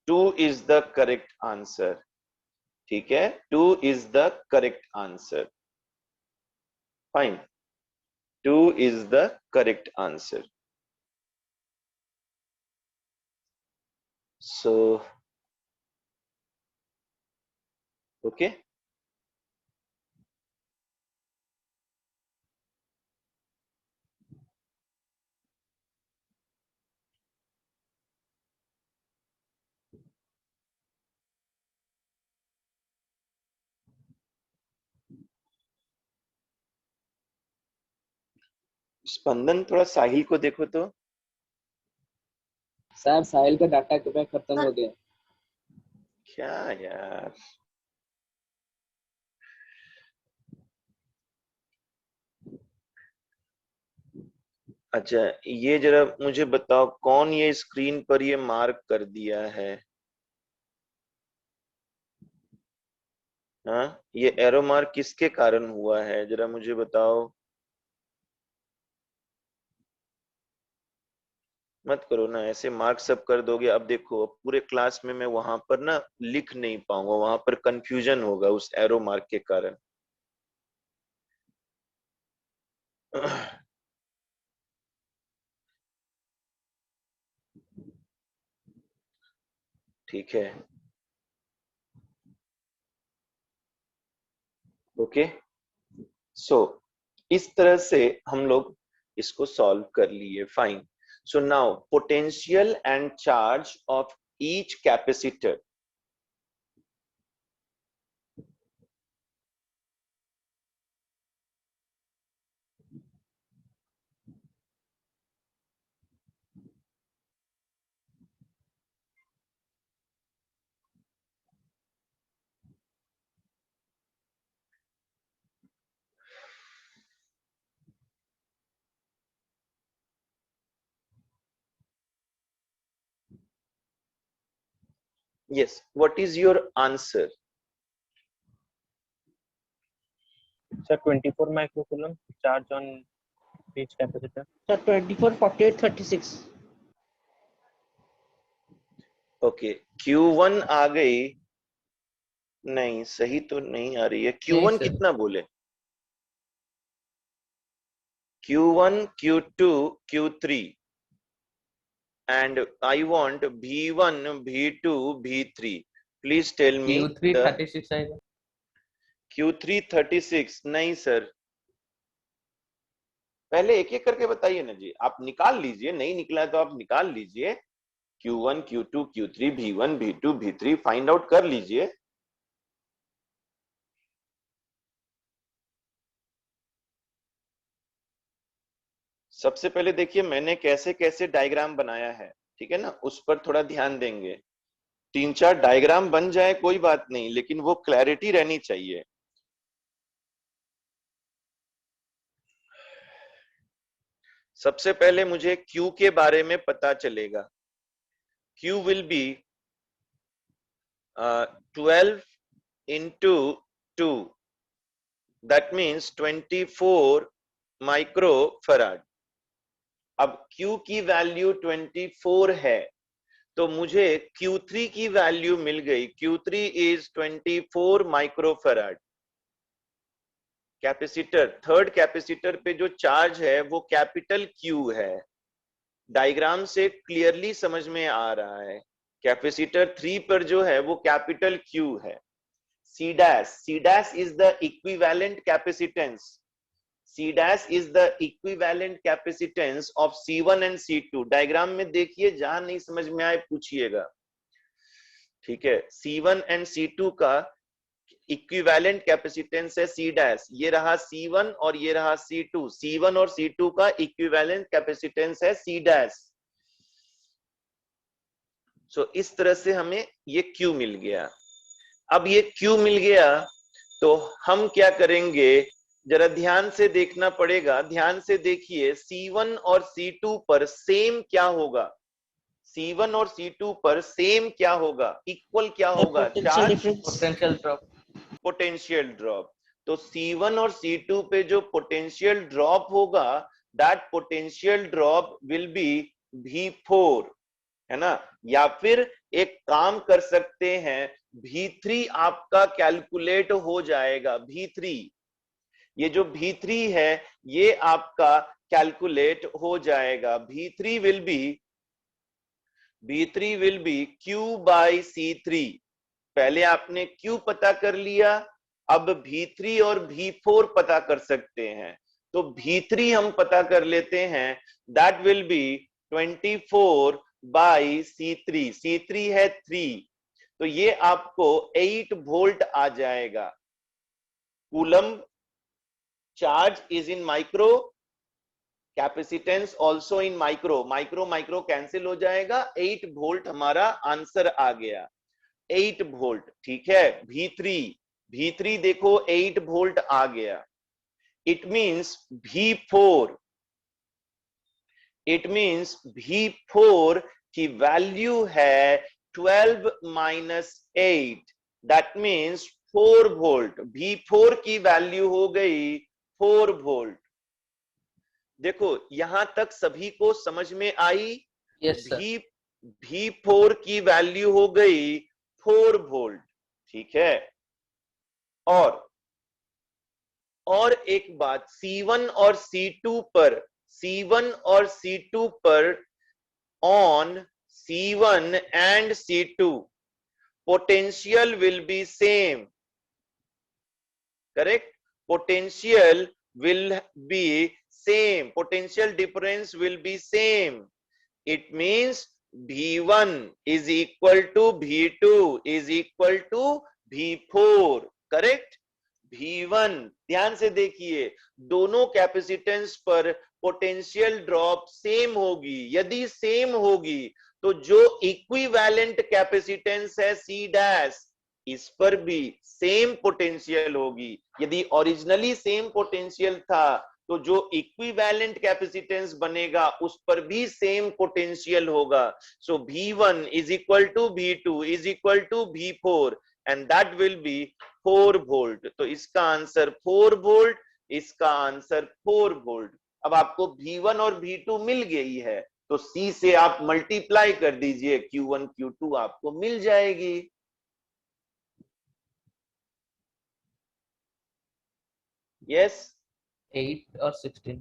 2 is the correct answer. ठीक है. 2 is the correct answer. Fine. 2 is the correct answer. So, okay. स्पंदन, थोड़ा साहिल को देखो तो. सर साहिल का डाटा पैक खत्म हो गया. क्या यार. अच्छा, ये जरा मुझे बताओ कौन ये स्क्रीन पर ये मार्क कर दिया है. हाँ, ये एरो मार्क किसके कारण हुआ है, जरा मुझे बताओ. मत करो ना ऐसे. मार्क सब कर दोगे. अब देखो, अब पूरे क्लास में मैं वहां पर ना लिख नहीं पाऊंगा. वहां पर कंफ्यूजन होगा उस एरो मार्क के कारण. ठीक है. ओके. सो इस तरह से हम लोग इसको सॉल्व कर लिए. Fine. So now potential and charge of each capacitor. Yes, what is your answer? Sir, 24 microcoulomb charge on each capacitor. Sir 24, 48, 36. Okay. Q1 आ गई. नहीं, सही तो नहीं आ रही है. Q1 sir. कितना बोले? Q1, Q2, Q3 and I want V1, V2, V3. Please tell me Q3 the 36 आएगा. Q3 36. नहीं सर, पहले एक एक करके बताइए ना जी. आप निकाल लीजिए, नहीं निकला तो आप निकाल लीजिए. Q1, Q2, Q3, V1, V2, V3 find out कर लीजिए. सबसे पहले देखिए मैंने कैसे कैसे डायग्राम बनाया है, ठीक है ना, उस पर थोड़ा ध्यान देंगे. 3-4 डायग्राम बन जाए कोई बात नहीं, लेकिन वो क्लैरिटी रहनी चाहिए. सबसे पहले मुझे Q के बारे में पता चलेगा. Q will be 12 into 2. That means 24 microfarad. अब Q की वैल्यू 24 है, तो मुझे Q3 की वैल्यू मिल गई. Q3 is 24 microfarad. Capacitor, third capacitor पे जो चार्ज है वो कैपिटल Q है. डायग्राम से क्लियरली समझ में आ रहा है. कैपेसिटर 3 पर जो है वो कैपिटल Q है. C dash is the equivalent capacitance. C dash is the equivalent capacitance of C1 and C2. Diagram में देखिए, जहां नहीं समझ में आए पूछिएगा, ठीक है. C1 and C2 का इक्विवेलेंट कैपेसिटेंस है C डैश. ये रहा C1 और ये रहा C2. C1 और C2 का इक्विवेलेंट कैपेसिटेंस है C डैश. सो इस तरह से हमें ये Q मिल गया. अब ये Q मिल गया तो हम क्या करेंगे, जरा ध्यान से देखना पड़ेगा. ध्यान से देखिए, C1 और C2 पर सेम क्या होगा. C1 और C2 पर सेम क्या होगा, इक्वल क्या होगा, Potential charge, difference. Potential drop. Potential drop. तो C1 और C2 पे जो पोटेंशियल ड्रॉप होगा, that potential drop will be V4, है ना. या फिर एक काम कर सकते हैं, V3 आपका कैलकुलेट हो जाएगा. V3, ये जो V3 है ये आपका कैलकुलेट हो जाएगा. V3 will be Q by C3. पहले आपने Q पता कर लिया, अब V3 और V4 पता कर सकते हैं. तो V3 हम पता कर लेते हैं. That will be 24 by C3. C3 है 3, तो ये आपको 8 वोल्ट आ जाएगा. Coulomb charge is in micro, capacitance also in micro. Micro micro cancel हो जाएगा. 8 वोल्ट हमारा आंसर आ गया. 8 वोल्ट, ठीक है. V3 देखो 8 वोल्ट आ गया. इट मींस V4 की वैल्यू है 12 minus 8. That means 4 volt. V4 की वैल्यू हो गई 4 वोल्ट. देखो यहां तक सभी को समझ में आई. Yes sir. V4 की वैल्यू हो गई 4 वोल्ट, ठीक है. और एक बात, C1 और C2 पर on C1 and C2 potential will be same, correct. Potential will be same, potential difference will be same. It means V1 is equal to V2 is equal to V4, correct. V1, ध्यान से देखिए, दोनों capacitance पर potential drop same होगी. यदि same होगी तो जो इक्विवेलेंट कैपेसिटेंस है C डैश, इस पर भी सेम पोटेंशियल होगी. यदि ओरिजिनली सेम पोटेंशियल था तो जो इक्विवेलेंट कैपेसिटेंस बनेगा उस पर भी सेम पोटेंशियल होगा. सो V1 is equal to V2 is equal to V4 and that will be 4 volt. तो इसका आंसर 4 वोल्ट, इसका आंसर 4 वोल्ट. अब आपको V1 और V2 मिल गई है, तो C से आप मल्टीप्लाई कर दीजिए, Q1 Q2 आपको मिल जाएगी. यस 8 और 16.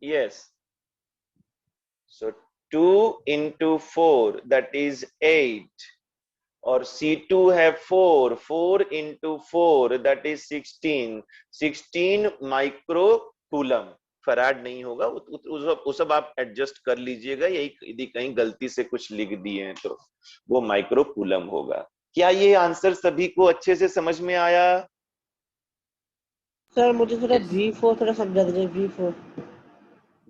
Yes. So 2 into 4 that is 8 और C2 है 4 4 into 4 that is 16 micro coulomb. Farad नहीं होगा, उस सब आप एडजस्ट कर लीजिएगा, यही यदि कहीं गलती से कुछ लिख दिए हैं तो वो माइक्रो कूलम होगा। क्या ये आंसर सभी को अच्छे से समझ में आया? सर मुझे थोड़ा Yes. V4 थोड़ा समझा दीजिए।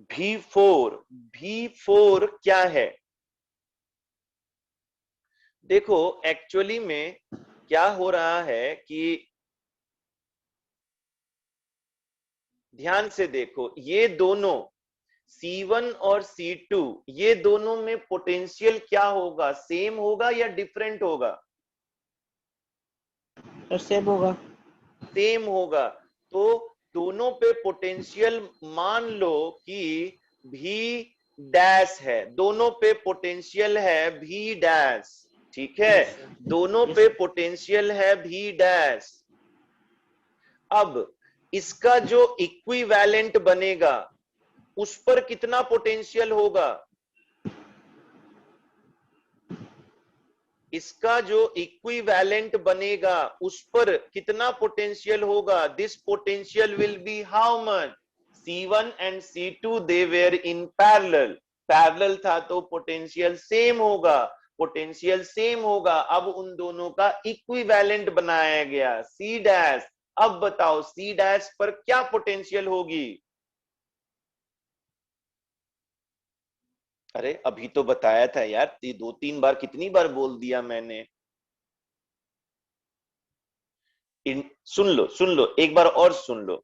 V4 V4 क्या है? देखो एक्चुअली में क्या हो रहा है कि ध्यान से देखो, ये दोनों C1 और C2 ये दोनों में पोटेंशियल क्या होगा? सेम होगा या डिफरेंट होगा? सर सेम होगा। सेम होगा। तो दोनों पे पोटेंशियल मान लो कि V डैश है, दोनों पे पोटेंशियल है V डैश, ठीक है? Yes, sir. दोनों Yes, पे sir. पोटेंशियल है V डैश। अब इसका जो इक्विवेलेंट बनेगा उस पर कितना पोटेंशियल होगा? इसका जो इक्विवेलेंट बनेगा उस पर कितना पोटेंशियल होगा? This potential will be how much? C1 and C2 they were in parallel, parallel था तो पोटेंशियल सेम होगा, पोटेंशियल सेम होगा। अब उन दोनों का इक्विवेलेंट बनाया गया C डैश। अब बताओ C डैश पर क्या पोटेंशियल होगी? अरे अभी तो बताया था यार, 2-3 बार, कितनी बार बोल दिया मैंने। सुन लो एक बार और सुन लो।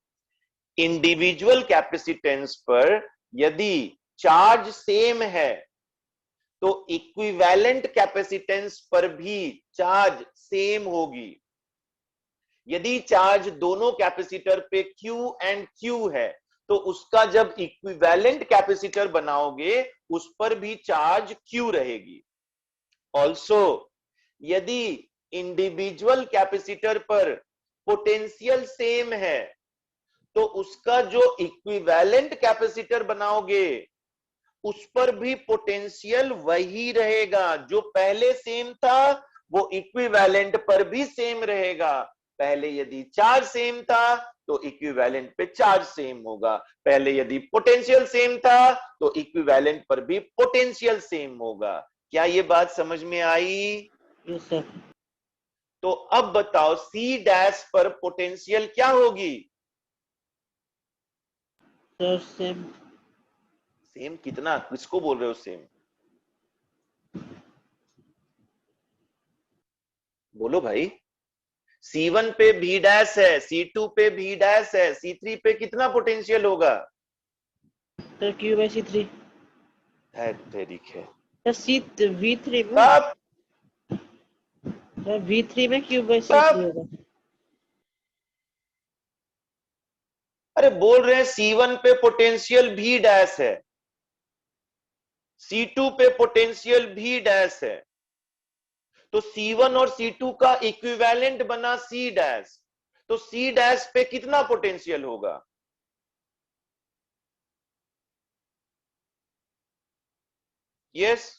इंडिविजुअल कैपेसिटेंस पर यदि चार्ज सेम है तो इक्विवेलेंट कैपेसिटेंस पर भी चार्ज सेम होगी। यदि चार्ज दोनों कैपेसिटर पे Q एंड Q है तो उसका जब इक्विवेलेंट कैपेसिटर बनाओगे उस पर भी चार्ज Q रहेगी। ऑल्सो यदि इंडिविजुअल कैपेसिटर पर पोटेंशियल सेम है तो उसका जो इक्विवेलेंट कैपेसिटर बनाओगे उस पर भी पोटेंशियल वही रहेगा, जो पहले सेम था वो इक्विवेलेंट पर भी सेम रहेगा। पहले यदि चार्ज सेम था तो इक्विवेलेंट पे चार्ज सेम होगा, पहले यदि पोटेंशियल सेम था तो इक्विवेलेंट पर भी पोटेंशियल सेम होगा। क्या ये बात समझ में आई? Yes, sir. तो अब बताओ C डैश पर पोटेंशियल क्या होगी? Sir same. सेम कितना, किसको बोल रहे हो सेम? बोलो भाई। C1 पे V डैश है, C2 पे V डैश है, C3 पे कितना पोटेंशियल होगा? Sir Q/C3। है तेरी है। सर V3 में, तब सर V3 में Q/C3 तब होगा। अरे बोल रहे हैं C1 पे पोटेंशियल V डैश है, C2 पे पोटेंशियल V डैश है, तो C1 और C2 का इक्विवेलेंट बना C डैश, तो C डैश पे कितना पोटेंशियल होगा? Yes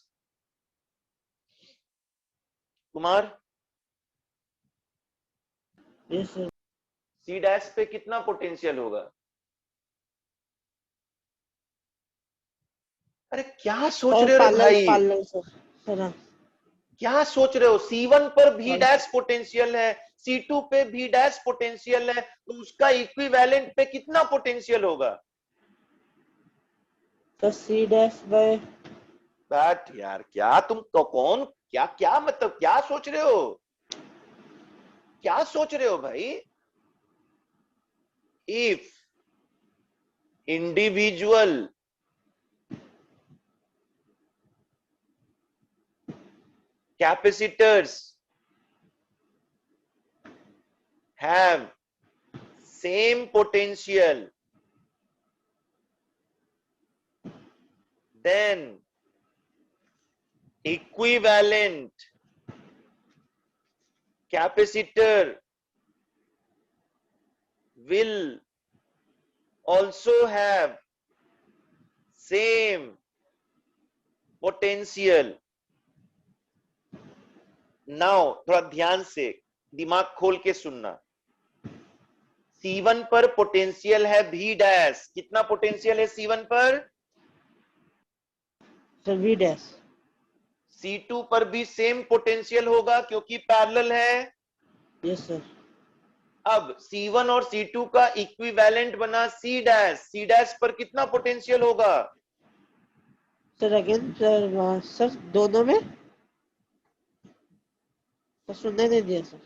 Kumar, yes sir. C dash पे कितना पोटेंशियल होगा? अरे क्या सोच रहे हो रे पैरेलल भाई? Parallel sir. सर हाँ। क्या सोच रहे हो? C1 पर V और डैश पोटेंशियल है, C2 पे V डैश पोटेंशियल है, तो उसका इक्विवेलेंट पे कितना पोटेंशियल होगा? Sir C'/। बैठ यार, क्या तुम कौन, क्या क्या मतलब क्या सोच रहे हो? क्या सोच रहे हो भाई? If individual capacitors have same potential, then equivalent capacitor will also have same potential. Now थोड़ा ध्यान से दिमाग खोल के सुनना। C1 पर पोटेंशियल है V डैश। कितना पोटेंशियल है C1 पर? Sir V dash. C2 पर भी सेम पोटेंशियल होगा क्योंकि पैरेलल है। Yes sir. अब C1 और C2 का इक्विवेलेंट बना C डैश। C डैश पर कितना पोटेंशियल होगा? सर अगेन सर दोनों में सर सुनने नहीं दिया sir.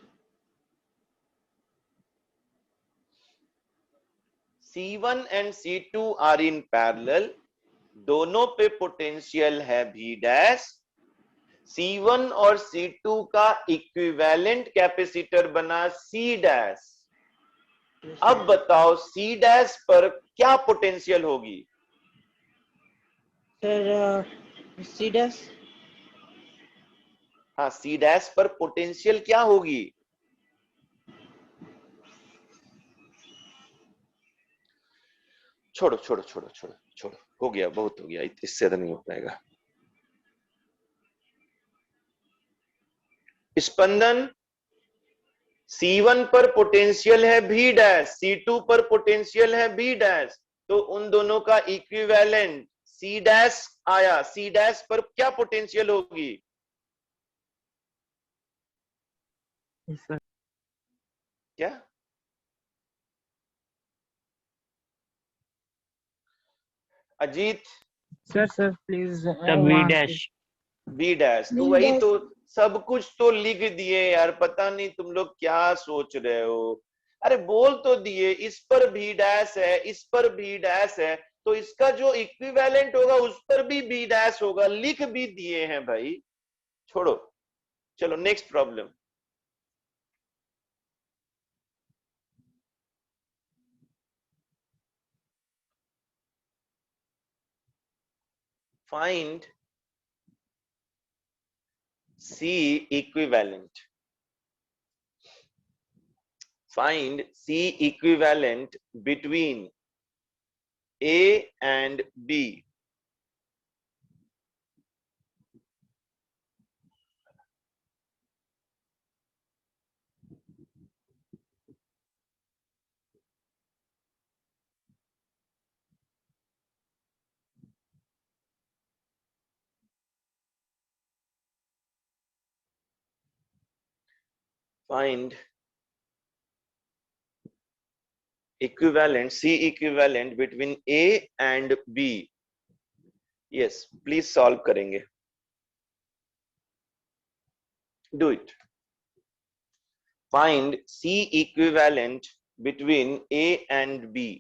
C1 and C2 are in parallel. दोनों पे पोटेंशियल है V डैश। C1 और C2 का इक्विवेलेंट कैपेसिटर बना C डैश। अब बताओ C डैश पर क्या पोटेंशियल होगी? Sir C dash. हाँ, C डैश पर पोटेंशियल क्या होगी? छोड़ो छोड़ो छोड़ो छोड़ो छोड़ो, हो गया, बहुत हो गया, इससे ज्यादा नहीं हो पाएगा। स्पंदन, C1 पर पोटेंशियल है V डैश, C2 पर पोटेंशियल है V डैश, तो उन दोनों का इक्विवेलेंट C डैश आया। C डैश पर क्या पोटेंशियल होगी? सर क्या? Ajit, sir please V dash. V dash. तो V वही डैश। तो, सब कुछ तो लिख दिए यार, पता नहीं तुम लोग क्या सोच रहे हो। अरे बोल तो दिए, इस पर V डैश है, इस पर V डैश है, तो इसका जो इक्विवेलेंट होगा उस पर भी V डैश होगा, लिख भी दिए हैं भाई। छोड़ो, चलो next problem. Find C equivalent. Find C equivalent between A and B. Find equivalent, C equivalent between A and B. Yes, please solve करेंगे. Do it. Find C equivalent between A and B.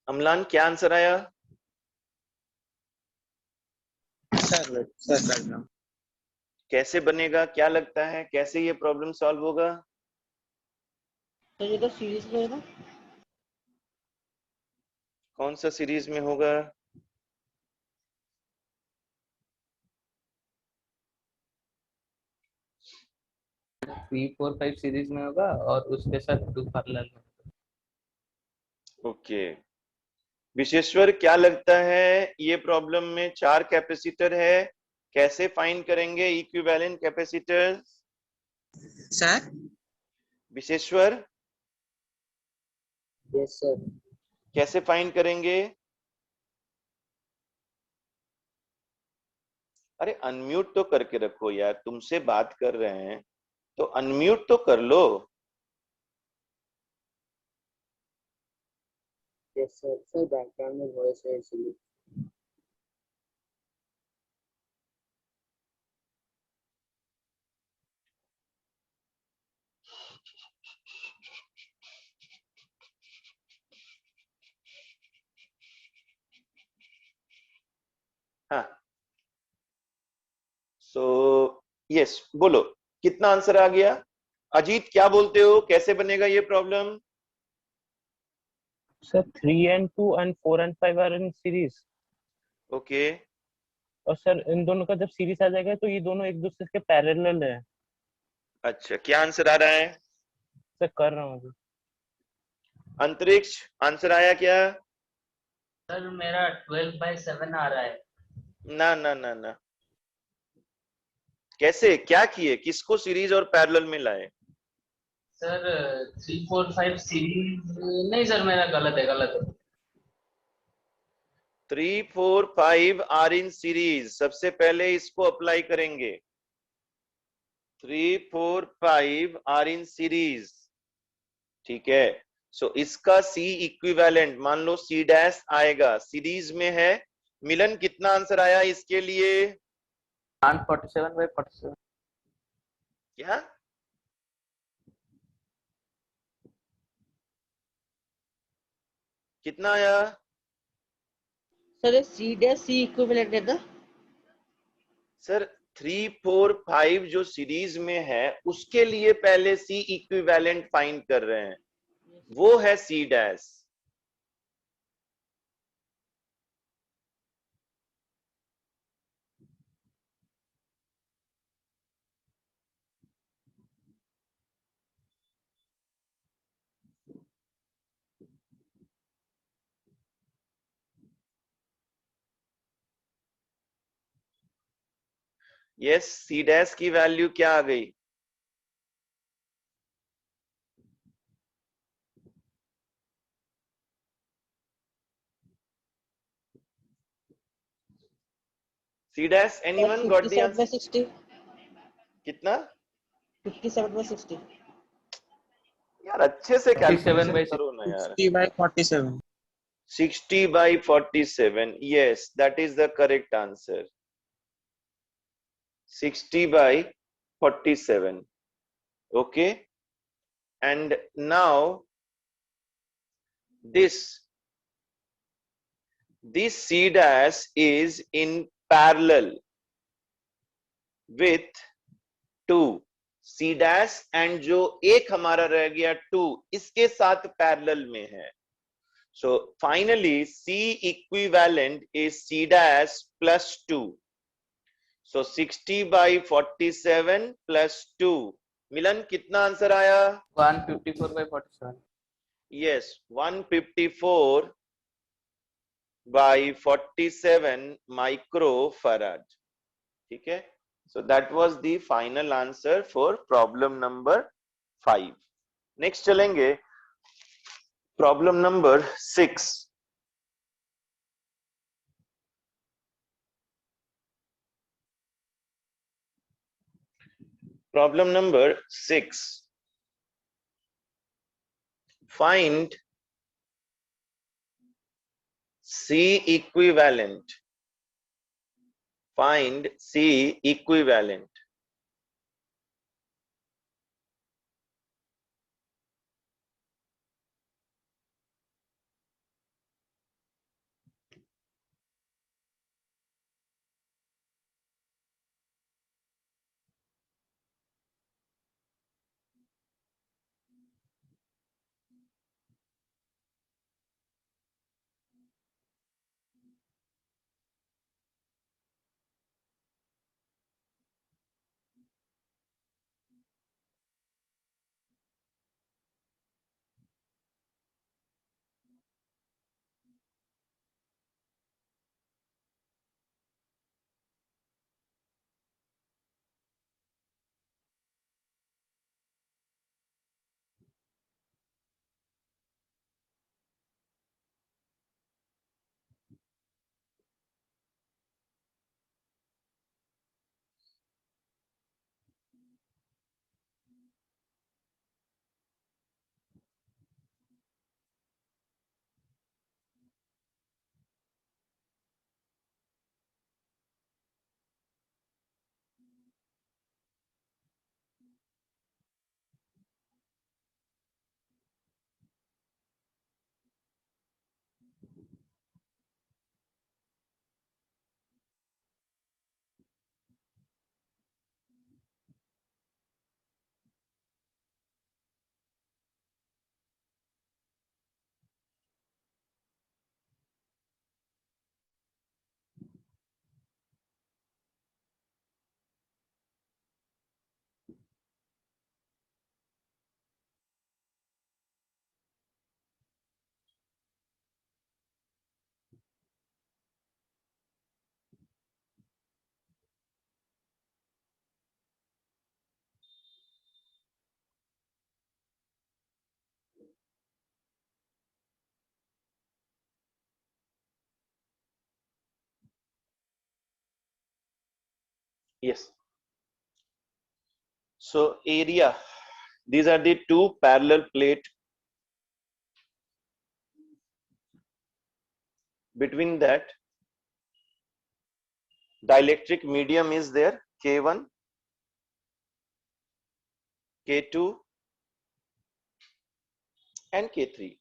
Amlan, क्या answer आया? Sir कर रहा हूँ। कैसे बनेगा, क्या लगता है, कैसे ये प्रॉब्लम सॉल्व होगा? तो ये तो सीरीज में है ना। कौन सा सीरीज में होगा? 3, 4, 5 सीरीज में होगा और उसके साथ 2 पैरेलल में। ओके, विशेश्वर क्या लगता है, ये प्रॉब्लम में 4 कैपेसिटर है, कैसे फाइंड करेंगे equivalent capacitor? Sir. Vishweshwar, yes sir. कैसे फाइंड करेंगे? अरे अनम्यूट तो करके रखो यार, तुमसे बात कर रहे हैं तो अनम्यूट तो कर लो। यस सर बैकग्राउंड में वॉइस है इसलिए। हाँ, सो यस, बोलो कितना आंसर आ गया? अजीत क्या बोलते हो, कैसे बनेगा ये problem? Sir 3 and 2 and 4 and 5 are in series. Okay, और सर इन दोनों का जब सीरीज आ जाएगा तो ये दोनों एक दूसरे के पैरेलल है। अच्छा, क्या आंसर आ रहा है? सर कर रहा हूँ अभी। अंतरिक्ष, आंसर आया क्या? सर मेरा 12/7 आ रहा है। ना ना ना ना, कैसे, क्या किए, किसको सीरीज और पैरेलल में लाए? सर 3 4 5 सीरीज नहीं सर, मेरा गलत है, गलत है। 3 4 5 आर इन सीरीज, सबसे पहले इसको अप्लाई करेंगे। 3 4 5 आर इन सीरीज, ठीक है। सो इसका सी इक्विवेलेंट मान लो सी डैश आएगा, सीरीज में है। मिलन कितना आंसर आया इसके लिए? 47/47। क्या? कितना आया? सर ये C dash C equivalent है ना? सर 3 4 5 जो सीरीज में है उसके लिए पहले सी इक्विवेलेंट फाइंड कर रहे हैं, वो है C dash. Yes, C dash की वैल्यू क्या आ गई? C dash, anyone got the 57 by answer? 60. कितना? 57 by 60. यार अच्छे से 47 कैलकुलेशन by करो ना यार। 60 by 47. 60 by 47, yes, that is the correct answer. 60 by 47, okay. And now this C dash is in parallel with 2, C dash and जो एक हमारा रह गया 2 इसके साथ पैरेलल में है। So finally C equivalent is C dash plus 2. So 60 by 47 plus 2. मिलन कितना आंसर आया? 154/47। Yes, 154 by 47 microfarad. ठीक है, so that was the final answer for problem number 5. Next चलेंगे problem number 6. Problem number 6. Find C equivalent. Find C equivalent. Yes. So area, these are the two parallel plate. Between that, dielectric medium is there, K1, K2 and K3.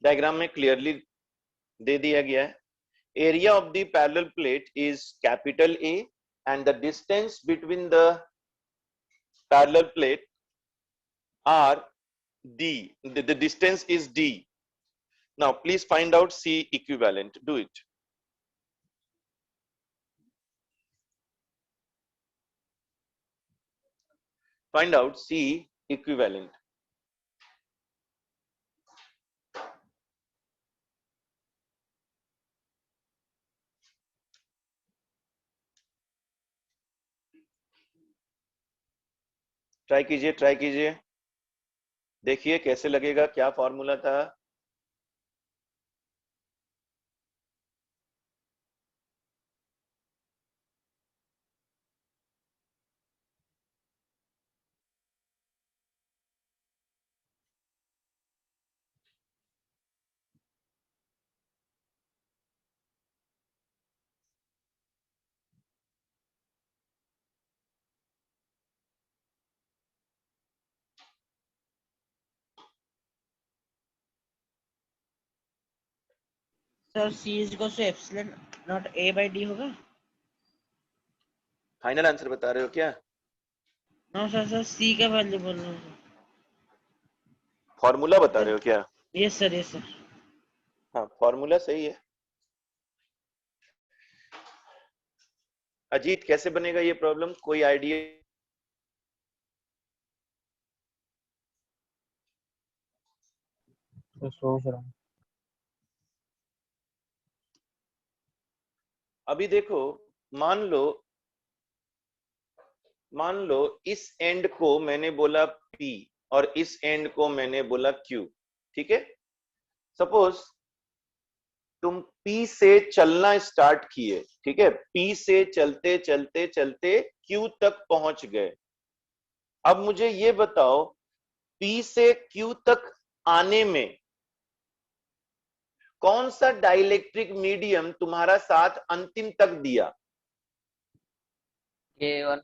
Diagram में clearly दे दिया गया है. Area of the parallel plate is capital A and the distance between the parallel plate are D. The distance is D. Now please find out C equivalent. Do it. Find out C equivalent. Try कीजिए, देखिए कैसे लगेगा, क्या formula था. Sir C is equal to epsilon not A by D होगा. Final answer बता रहे हो क्या? नो सर C का वैल्यू बोल रहा हूँ. फॉर्मूला बता रहे हो क्या? Yes sir. हाँ, फॉर्मूला सही है. अजीत, कैसे बनेगा ये प्रॉब्लम, कोई आइडिया? तो सोच रहा हूँ. अभी देखो, मान लो इस एंड को मैंने बोला P और इस एंड को मैंने बोला Q. ठीक है. सपोज तुम P से चलना स्टार्ट किए. ठीक है. P से चलते चलते चलते Q तक पहुंच गए. अब मुझे ये बताओ, P से Q तक आने में कौन सा डाइलेक्ट्रिक मीडियम तुम्हारा साथ अंतिम तक दिया? K1.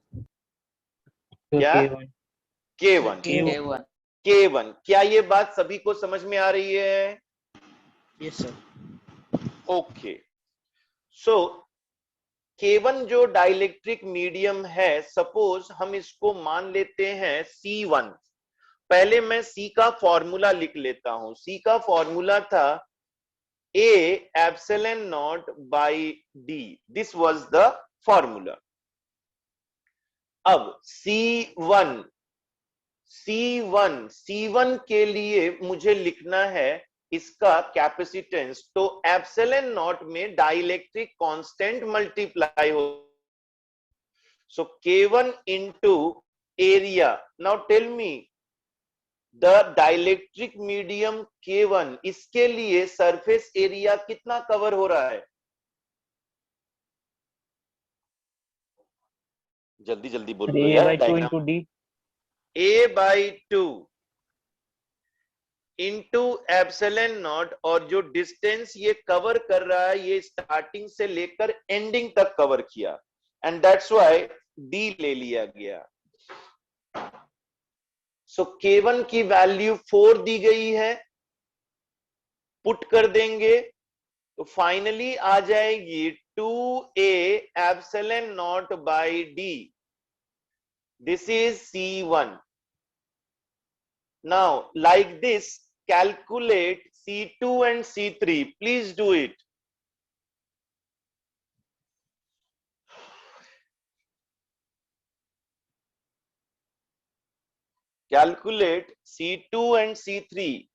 तो क्या? K1. K1. K1. क्या ये बात सभी को समझ में आ रही है? Yes sir. ओके. सो K1 जो डाइलेक्ट्रिक मीडियम है, सपोज हम इसको मान लेते हैं C1. पहले मैं C का फॉर्मूला लिख लेता हूं. C का फॉर्मूला था A epsilon naught by D. This was the formula. अब C1 के लिए मुझे लिखना है इसका कैपेसिटेंस. तो एप्सिलॉन नॉट में डाइलेक्ट्रिक कांस्टेंट मल्टीप्लाई हो. सो K1 into area. Now tell me, the dielectric medium K1, इसके लिए सरफेस एरिया कितना कवर हो रहा है? जल्दी जल्दी बोलो A यार. by 2 into D. A/2 into epsilon not. और जो डिस्टेंस ये कवर कर रहा है, ये स्टार्टिंग से लेकर एंडिंग तक कवर किया, एंड दैट्स व्हाई D ले लिया गया. सो K1 की वैल्यू 4 दी गई है. पुट कर देंगे तो फाइनली आ जाएगी 2A epsilon naught by D. This is C1. Now, like this, calculate C2 and C3. Please do it. Calculate C2 and C3.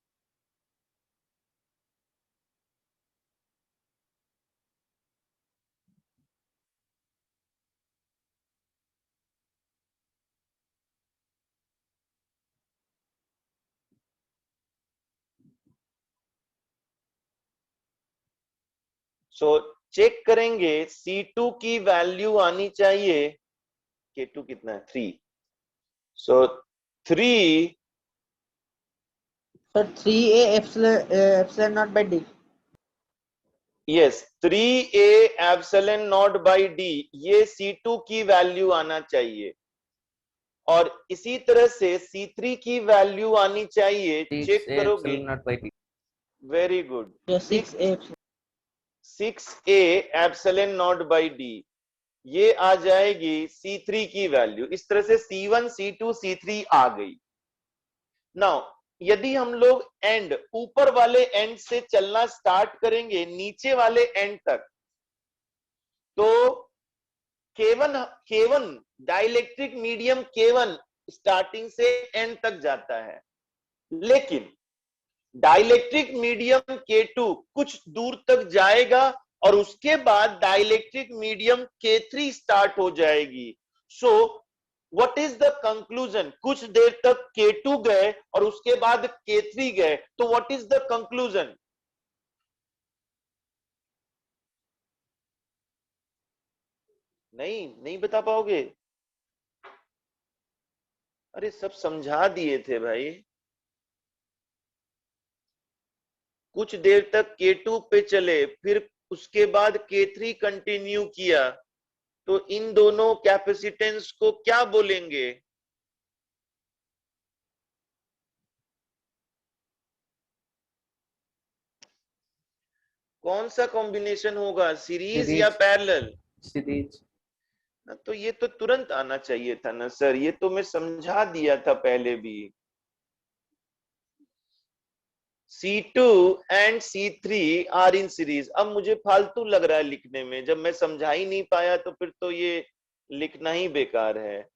So check करेंगे C2 की वैल्यू आनी चाहिए, K2 कितना है 3, सो 3 Sir, 3A epsilon naught by D. Yes 3A epsilon naught by D, ये C2 की value आना चाहिए। और इसी तरह से C3 की वैल्यू आनी चाहिए, चेक करोगे, epsilon naught by D. Very good, Yeah, 6A epsilon. 6A epsilon naught by D, ये आ जाएगी C3 की वैल्यू। इस तरह से C1 C2 C3 आ गई। नाउ यदि हम लोग एंड ऊपर वाले एंड से चलना स्टार्ट करेंगे नीचे वाले एंड तक, तो K1 dielectric medium K1 starting से एंड तक जाता है, लेकिन डाइलेक्ट्रिक मीडियम K2 कुछ दूर तक जाएगा और उसके बाद डाइलेक्ट्रिक मीडियम K3 स्टार्ट हो जाएगी। So what is the conclusion? कुछ देर तक K2 गए और उसके बाद K3 गए, तो व्हाट इज द कंक्लूजन? नहीं बता पाओगे? अरे सब समझा दिए थे भाई। कुछ देर तक K2 पे चले, फिर उसके बाद K3 कंटिन्यू किया, तो इन दोनों कैपेसिटेंस को क्या बोलेंगे? कौन सा कॉम्बिनेशन होगा, सीरीज या पैरेलल? सीरीज। तो ये तो तुरंत आना चाहिए था ना सर, ये तो मैं समझा दिया था पहले भी। C2 and C3 are in series. अब मुझे फालतू लग रहा है लिखने में, जब मैं समझा ही नहीं पाया तो फिर तो ये लिखना ही बेकार है।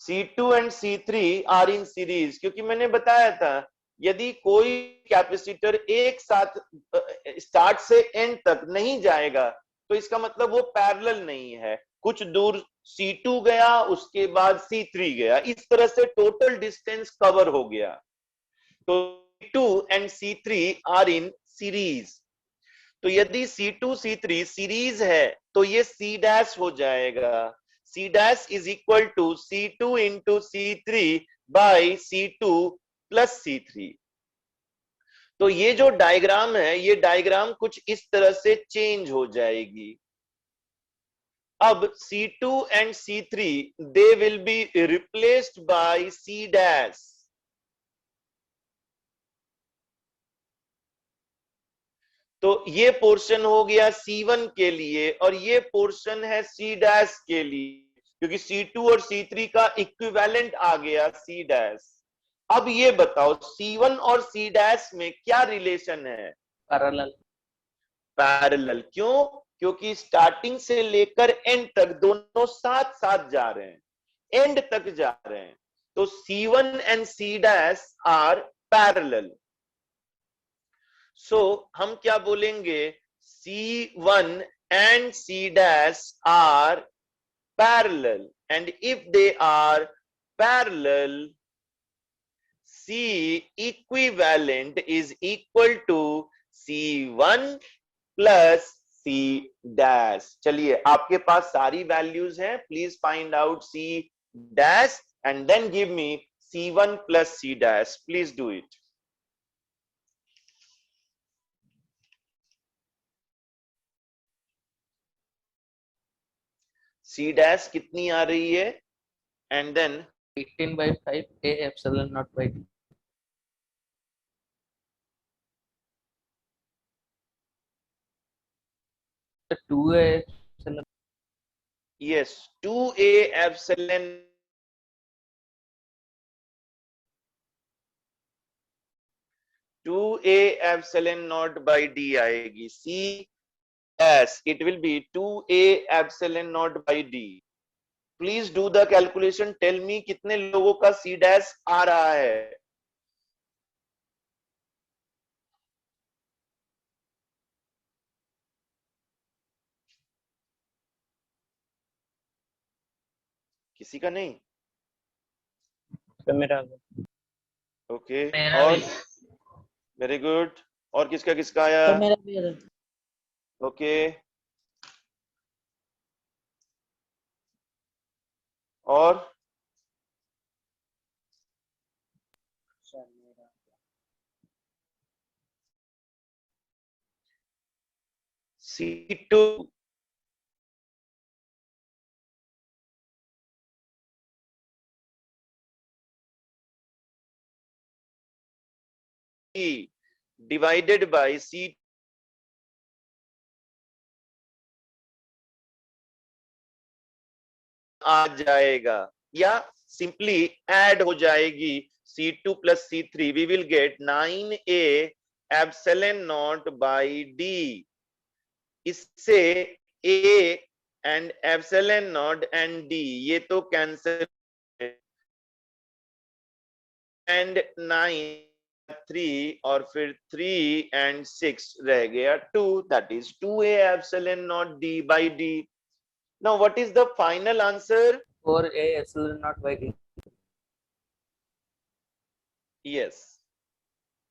C2 and C3 are in series, क्योंकि मैंने बताया था यदि कोई कैपेसिटर एक साथ स्टार्ट से एंड तक नहीं जाएगा तो इसका मतलब वो पैरेलल नहीं है। कुछ दूर C2 गया, उसके बाद C3 गया, इस तरह से टोटल डिस्टेंस कवर हो गया। तो C2 and C3 are in series. तो यदि C2 C3 सीरीज है तो ये C डैश हो जाएगा। C dash is equal to C2 into C3 by C2 plus C3। तो ये जो डायग्राम है, ये डायग्राम कुछ इस तरह से चेंज हो जाएगी। अब C2 and C3 they will be replaced by C dash. तो ये पोर्शन हो गया C1 के लिए और ये पोर्शन है C डैश के लिए, क्योंकि C2 और C3 का इक्विवेलेंट आ गया C डैश। अब ये बताओ C1 और C डैश में क्या रिलेशन है? पैरेलल। पैरेलल क्यों? क्योंकि स्टार्टिंग से लेकर एंड तक दोनों साथ साथ जा रहे हैं, एंड तक जा रहे हैं। तो C1 and C dash are parallel. So हम क्या बोलेंगे? C1 and C dash are parallel, and if they are parallel, C equivalent is equal to C1 plus C dash। चलिए, आपके पास सारी वैल्यूज हैं, please find out C dash and then give me C1 plus C dash, please do it। C dash कितनी आ रही है? And then 18/5 A epsilon naught by D. The 2A epsilon. Yes 2A epsilon 2A epsilon naught by D आएगी। C dash it will be 2A epsilon naught by D. Please do the calculation, tell me कितने लोगों का C dash आ रहा है? किसी का नहीं? तो मेरा ओके मेरा और भी। Very good. और किसका किसका आया? तो मेरा भी है। ओके और C2 divided by C आ जाएगा, या सिंपली ऐड हो जाएगी C2 plus C3, we will get 9A epsilon naught by D. इससे A and epsilon naught and D ये तो कैंसिल, एंड 9 3 और फिर 3 and 6 रह गया 2, that is 2A epsilon naught D by D. Now what is the final answer? 4A epsilon naught by D. Yes,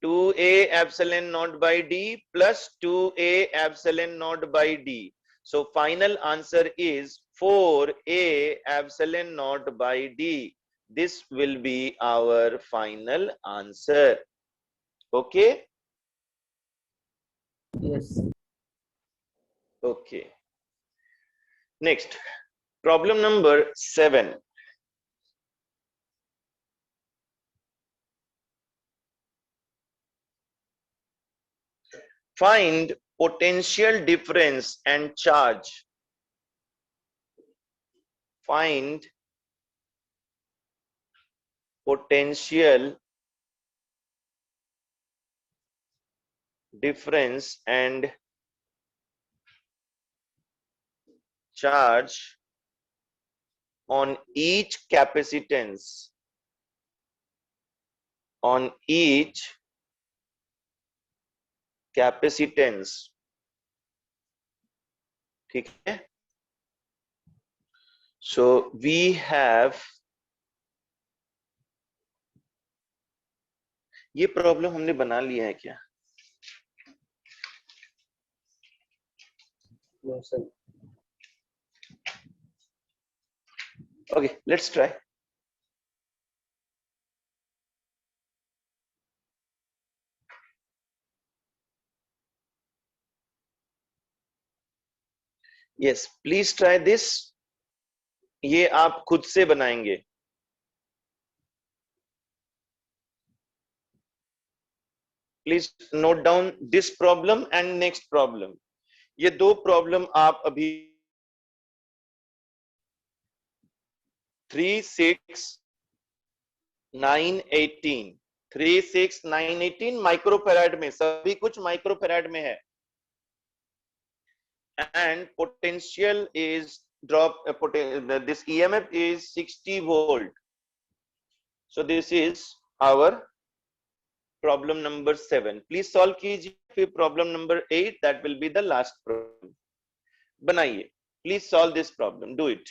2A epsilon naught by D plus 2A epsilon naught by D. So final answer is 4A epsilon naught by D. This will be our final answer. Okay? Yes. Okay. Next, problem number 7. Find potential difference and charge. Find potential difference and charge on each capacitance, on each capacitance. ठीक है? So we have, ये problem हमने बना लिया है क्या? No, sir. Okay, let's try. Yes, please try this. ये आप खुद से बनाएंगे. Please note down this problem and next problem. ये दो प्रॉब्लम आप अभी 3, 6, 9, 18, 3, 6, 9, 18 माइक्रोफेराड में, सभी कुछ माइक्रोफेराड में है. And potential is drop, this EMF is 60 volt. So this is our problem number 7. Please solve कीजिए. फिर problem number 8, that will be the last problem. बनाइए. Please solve this problem. Do it.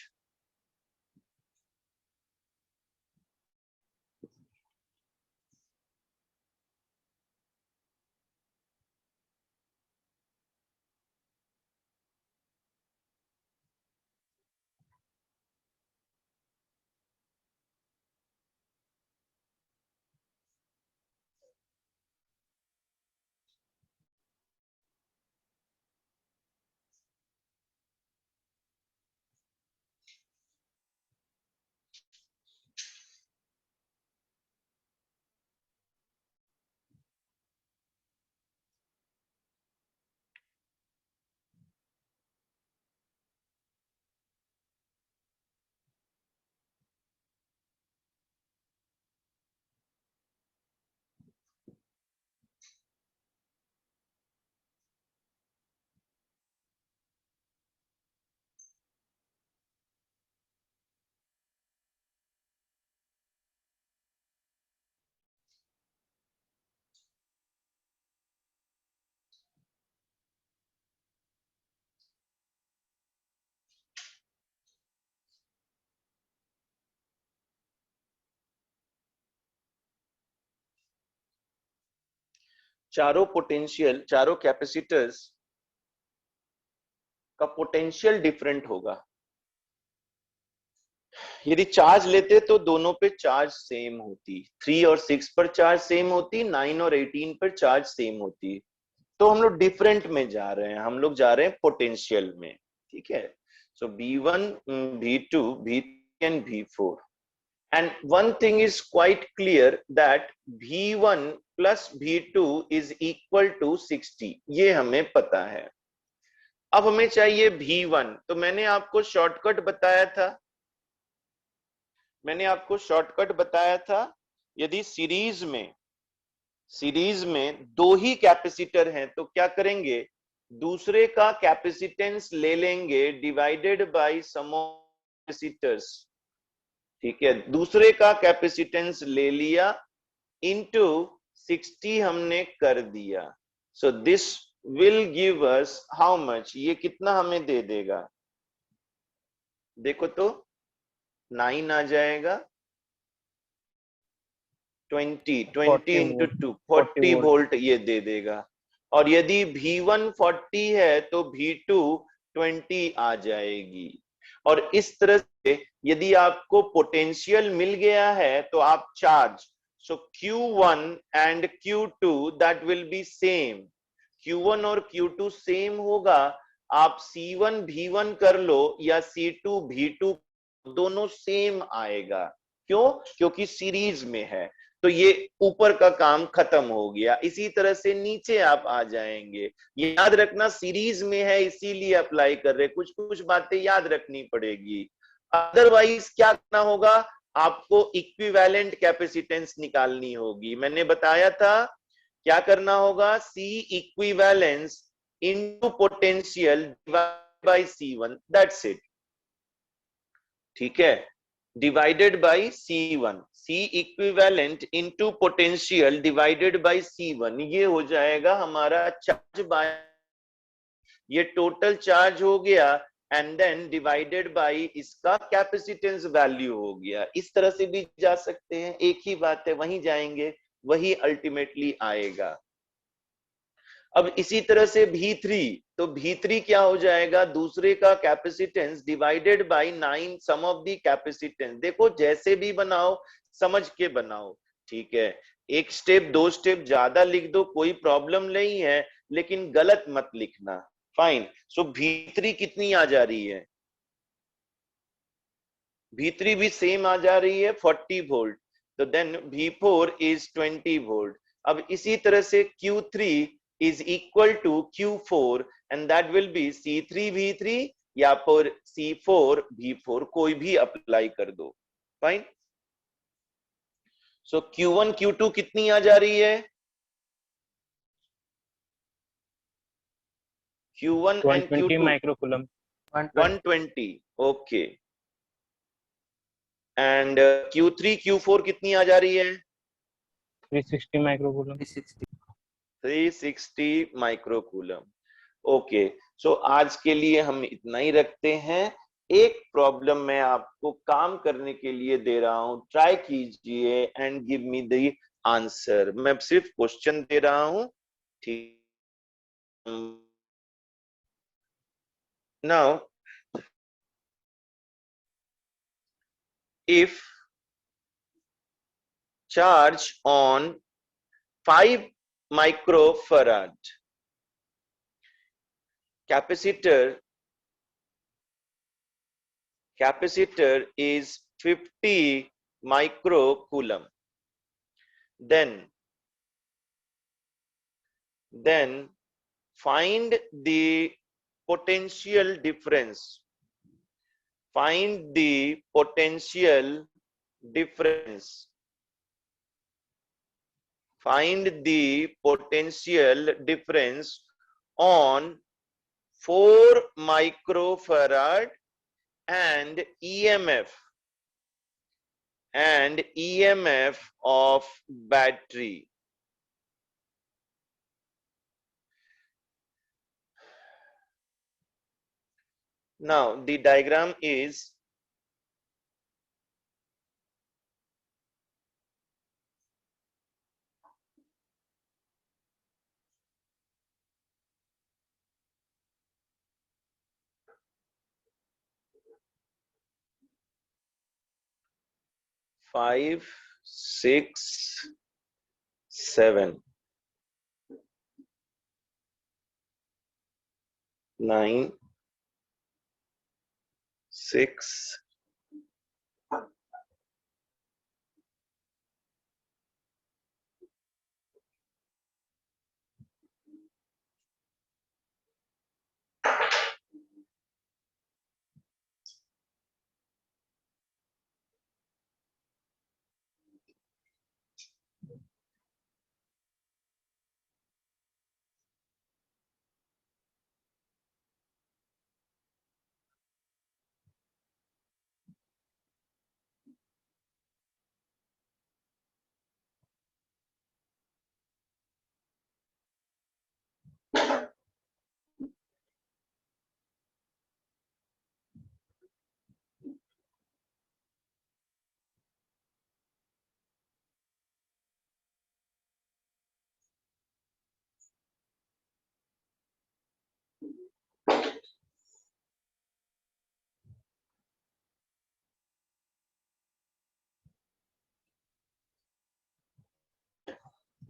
चारों potential, चारों capacitors का potential different होगा. यदि charge लेते तो दोनों पे चार्ज सेम होती, 3 और 6 पर चार्ज सेम होती, 9 और 18 पर चार्ज सेम होती। तो हम लोग डिफरेंट में जा रहे हैं, हम लोग जा रहे हैं पोटेंशियल में। ठीक है, सो V1, V2, V3 and V4, and one thing is quite clear that V1 plus V2 is equal to 60, ये हमें पता है। अब हमें चाहिए V1, तो मैंने आपको शॉर्टकट बताया था, यदि सीरीज में दो ही कैपेसिटर हैं तो क्या करेंगे, दूसरे का कैपेसिटेंस ले लेंगे divided by sum of capacitors. ठीक है, दूसरे का कैपेसिटेंस ले लिया, इनटू 60 हमने कर दिया। So this will give us how much, ये कितना हमें दे देगा, देखो तो 9 आ जाएगा, 20 इंटू 2 40 वोल्ट ये दे देगा। और यदि V1 40 है तो V2 20 आ जाएगी। और इस तरह से यदि आपको पोटेंशियल मिल गया है तो आप charge, so Q1 and Q2 that will be same, Q1 और Q2 सेम होगा। आप C1 V1 कर लो या C2 V2, दोनों सेम आएगा। क्यों? क्योंकि सीरीज में है। तो ये ऊपर का काम खत्म हो गया। इसी तरह से नीचे आप आ जाएंगे, ये याद रखना सीरीज में है इसीलिए अप्लाई कर रहे, कुछ कुछ बातें याद रखनी पड़ेगी। अदरवाइज क्या करना होगा, आपको इक्विवेलेंट कैपेसिटेंस निकालनी होगी। मैंने बताया था क्या करना होगा, C equivalence into potential divided by C1, that's it. ठीक है, divided by C1, C equivalent into potential divided by C1, ये हो जाएगा हमारा चार्ज बाय, ये टोटल चार्ज हो गया, एंड देन डिवाइडेड बाय इसका कैपेसिटेंस वैल्यू हो गया। इस तरह से भी जा सकते हैं, एक ही बात है, वहीं जाएंगे वही अल्टीमेटली आएगा। अब इसी तरह से V3, तो V3 क्या हो जाएगा, दूसरे का capacitance divided by 9 sum of the capacitance. देखो जैसे भी बनाओ समझ के बनाओ, ठीक है, एक स्टेप दो स्टेप ज्यादा लिख दो कोई प्रॉब्लम नहीं है, लेकिन गलत मत लिखना। फाइन, सो V3 कितनी आ जा रही है, V3 भी सेम आ जा रही है 40 वोल्ट, तो देन V4 इज 20 वोल्ट। अब इसी तरह से Q3 is equal to Q4 and that will be C3 V3 या फिर C4 V4, कोई भी अप्लाई कर दो। फाइन, सो Q1 Q2 कितनी आ जा रही है, Q1 and 120 Q2 microcoulomb, 120, okay, and Q3 Q4 कितनी आ जा रही है, 360 माइक्रोकूलम, 360 माइक्रोकूलम। ओके, सो आज के लिए हम इतना ही रखते हैं। एक प्रॉब्लम मैं आपको काम करने के लिए दे रहा हूं, ट्राई कीजिए and give me the answer. मैं सिर्फ क्वेश्चन दे रहा हूं, ठीक। Now if charge on 5 microfarad capacitor is 50 microcoulomb, then find the potential difference, find the potential difference, find the potential difference on 4 microfarad and EMF of battery. Now the diagram is 5 6 7 9 6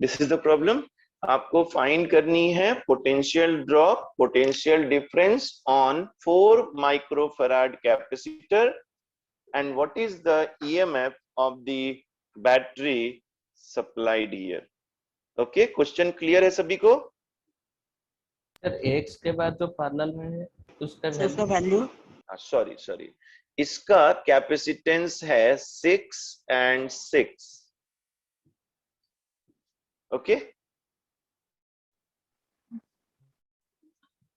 this is the problem. आपको find करनी है potential drop, potential difference on 4 microfarad capacitor and what is the EMF of the battery supplied here. Okay, question clear है सभी को? Sir x के बाद जो parallel में है उसका सर उसका वैल्यू वैल्यू सॉरी इसका कैपेसिटेंस है 6 and 6। ओके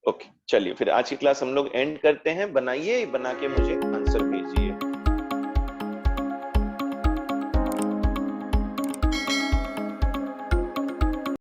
ओके, चलिए फिर आज की क्लास हम लोग एंड करते हैं। बनाइए, बना के मुझे आंसर भेजिए।